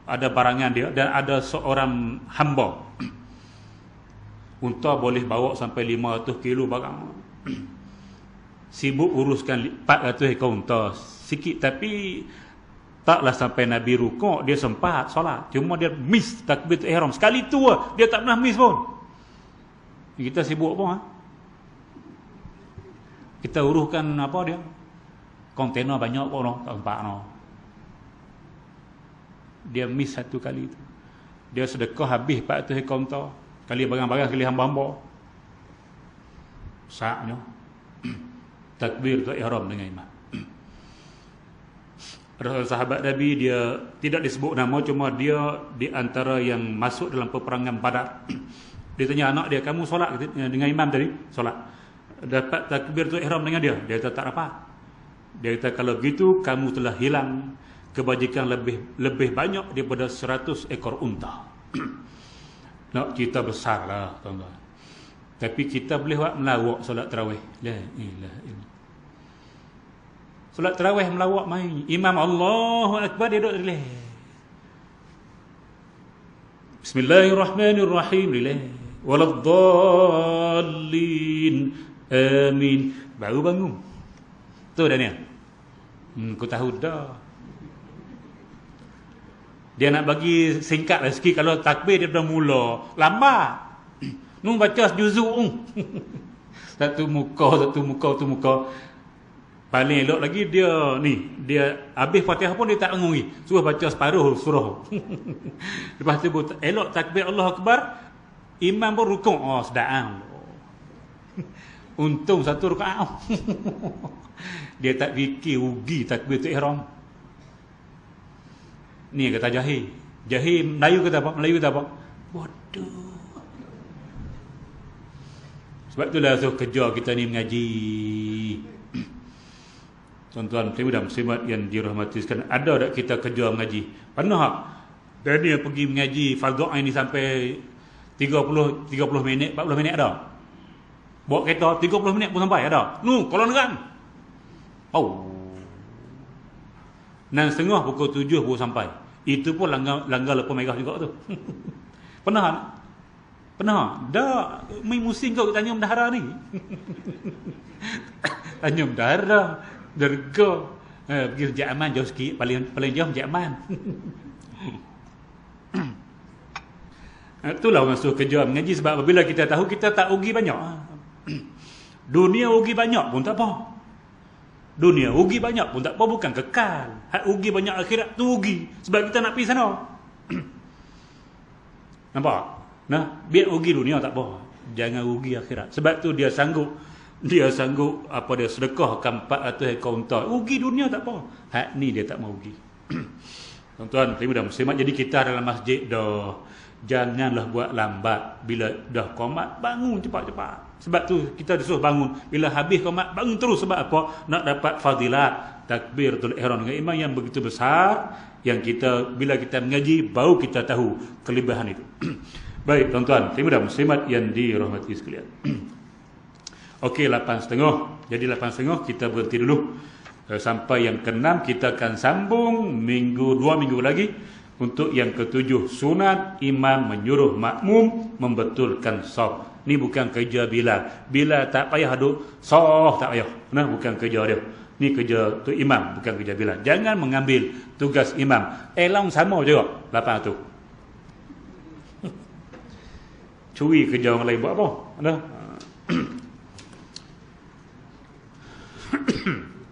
ada barangan dia, dan ada seorang hamba. Unta boleh bawa sampai 500 kilo barang. Sibuk uruskan 400 ekor unta. Sikit, tapi taklah sampai Nabi rukuk dia sempat solat. Cuma dia miss takbiratul ihram sekali tu lah. Dia tak pernah miss pun. Kita sibuk apa? Kita uruskan apa dia? Kontainer banyak pun tak sempat no. Dia miss satu kali tu. Dia sedekah habis 400 ekor unta. Kali barang-barang, kali hamba-hamba. Saatnya takbir tu ihram dengan imam. Ada sahabat Nabi, dia tidak disebut nama, cuma dia di antara yang masuk dalam peperangan Badar. Dia tanya anak dia, kamu solat dengan imam tadi? Solat. Dapat takbir tu ihram dengan dia? Dia kata tak dapat. Dia kata kalau gitu kamu telah hilang kebajikan lebih banyak daripada 100 ekor unta. Nak cerita besar lah tuan-tuan. Tapi kita boleh buat melawak solat tarawih. La ilaha illallah. Solat tarawih melawak main. Imam Allahu Akbar, dia duduk relih. Bismillahirrahmanirrahim. Relih. Waladdallin. Amin. Baru bangun. Tu dah ni. Aku tahu dah. Dia nak bagi singkat lah sikit. Kalau takbir dia dah mula lambat. Nung baca juzuk. Satu muka. Paling elok lagi dia ni, dia habis Fatihah pun dia tak bangun lagi. Suruh baca separuh surah. Lepas tu elok takbir Allah Akbar, imam pun rukuk. Oh, sedang. Untung satu rakaat. Dia tak fikir rugi takbir tu ihram. Ni kata jahil. Jahil Melayu kata apa? Melayu kata apa? Waduh. Sebab itulah kerja kita ni mengaji. Tuan-tuan dan muslimat yang dirahmati sekalian, ada tak kita kerja mengaji? Pernah tak? Dia pergi mengaji fardhu ain ni sampai 30 minit, 40 minit ada? Bawa kereta 30 minit pun sampai ada? Kalau neran. Oh. 6.30 pukul 7 baru sampai. Itu pun langgar lampu merah juga tu. Pernah tak? Pernah? Dah, main musim kau tanya bendahara ni. Tanya bendahara. Derga. Pergi Masjid Aman jauh sikit. Paling jauh Masjid Aman. Itulah orang suruh kerja mengaji. Sebab apabila kita tahu, kita tak rugi banyak. Dunia rugi banyak pun tak apa. Dunia rugi banyak pun tak apa. Bukan kekal. Hak rugi banyak akhirat tu rugi. Sebab kita nak pergi sana. Nampak? Nah, biar rugi dunia tak apa. Jangan rugi akhirat. Sebab tu dia sanggup apa dia sedekahkan 400 ekor unta. Rugi dunia tak apa. Hak ni dia tak mau rugi. Tuan-tuan, dan muslimat, jadi kita dalam masjid dah, janganlah buat lambat. Bila dah qomat, bangun cepat-cepat. Sebab tu kita disuruh bangun. Bila habis qomat, bangun terus. Sebab apa? Nak dapat fadilat takbiratul ihram dengan imam yang begitu besar, yang kita bila kita mengaji baru kita tahu kelebihan itu. Baik tuan-tuan, dan muslimat yang dirahmati sekalian. Okey, 8.30. Jadi 8.30 kita berhenti dulu. Sampai yang ke-6 kita akan sambung 2 minggu lagi untuk yang ke-7, sunat imam menyuruh makmum membetulkan saf. Ni bukan kerja Bilal. Bilal tak payah duk saf, tak payah. Nah, bukan kerja dia. Ni kerja tu imam, bukan kerja Bilal. Jangan mengambil tugas imam. Elang sama juga 800. Curi kerja orang lain buat apa? Nah.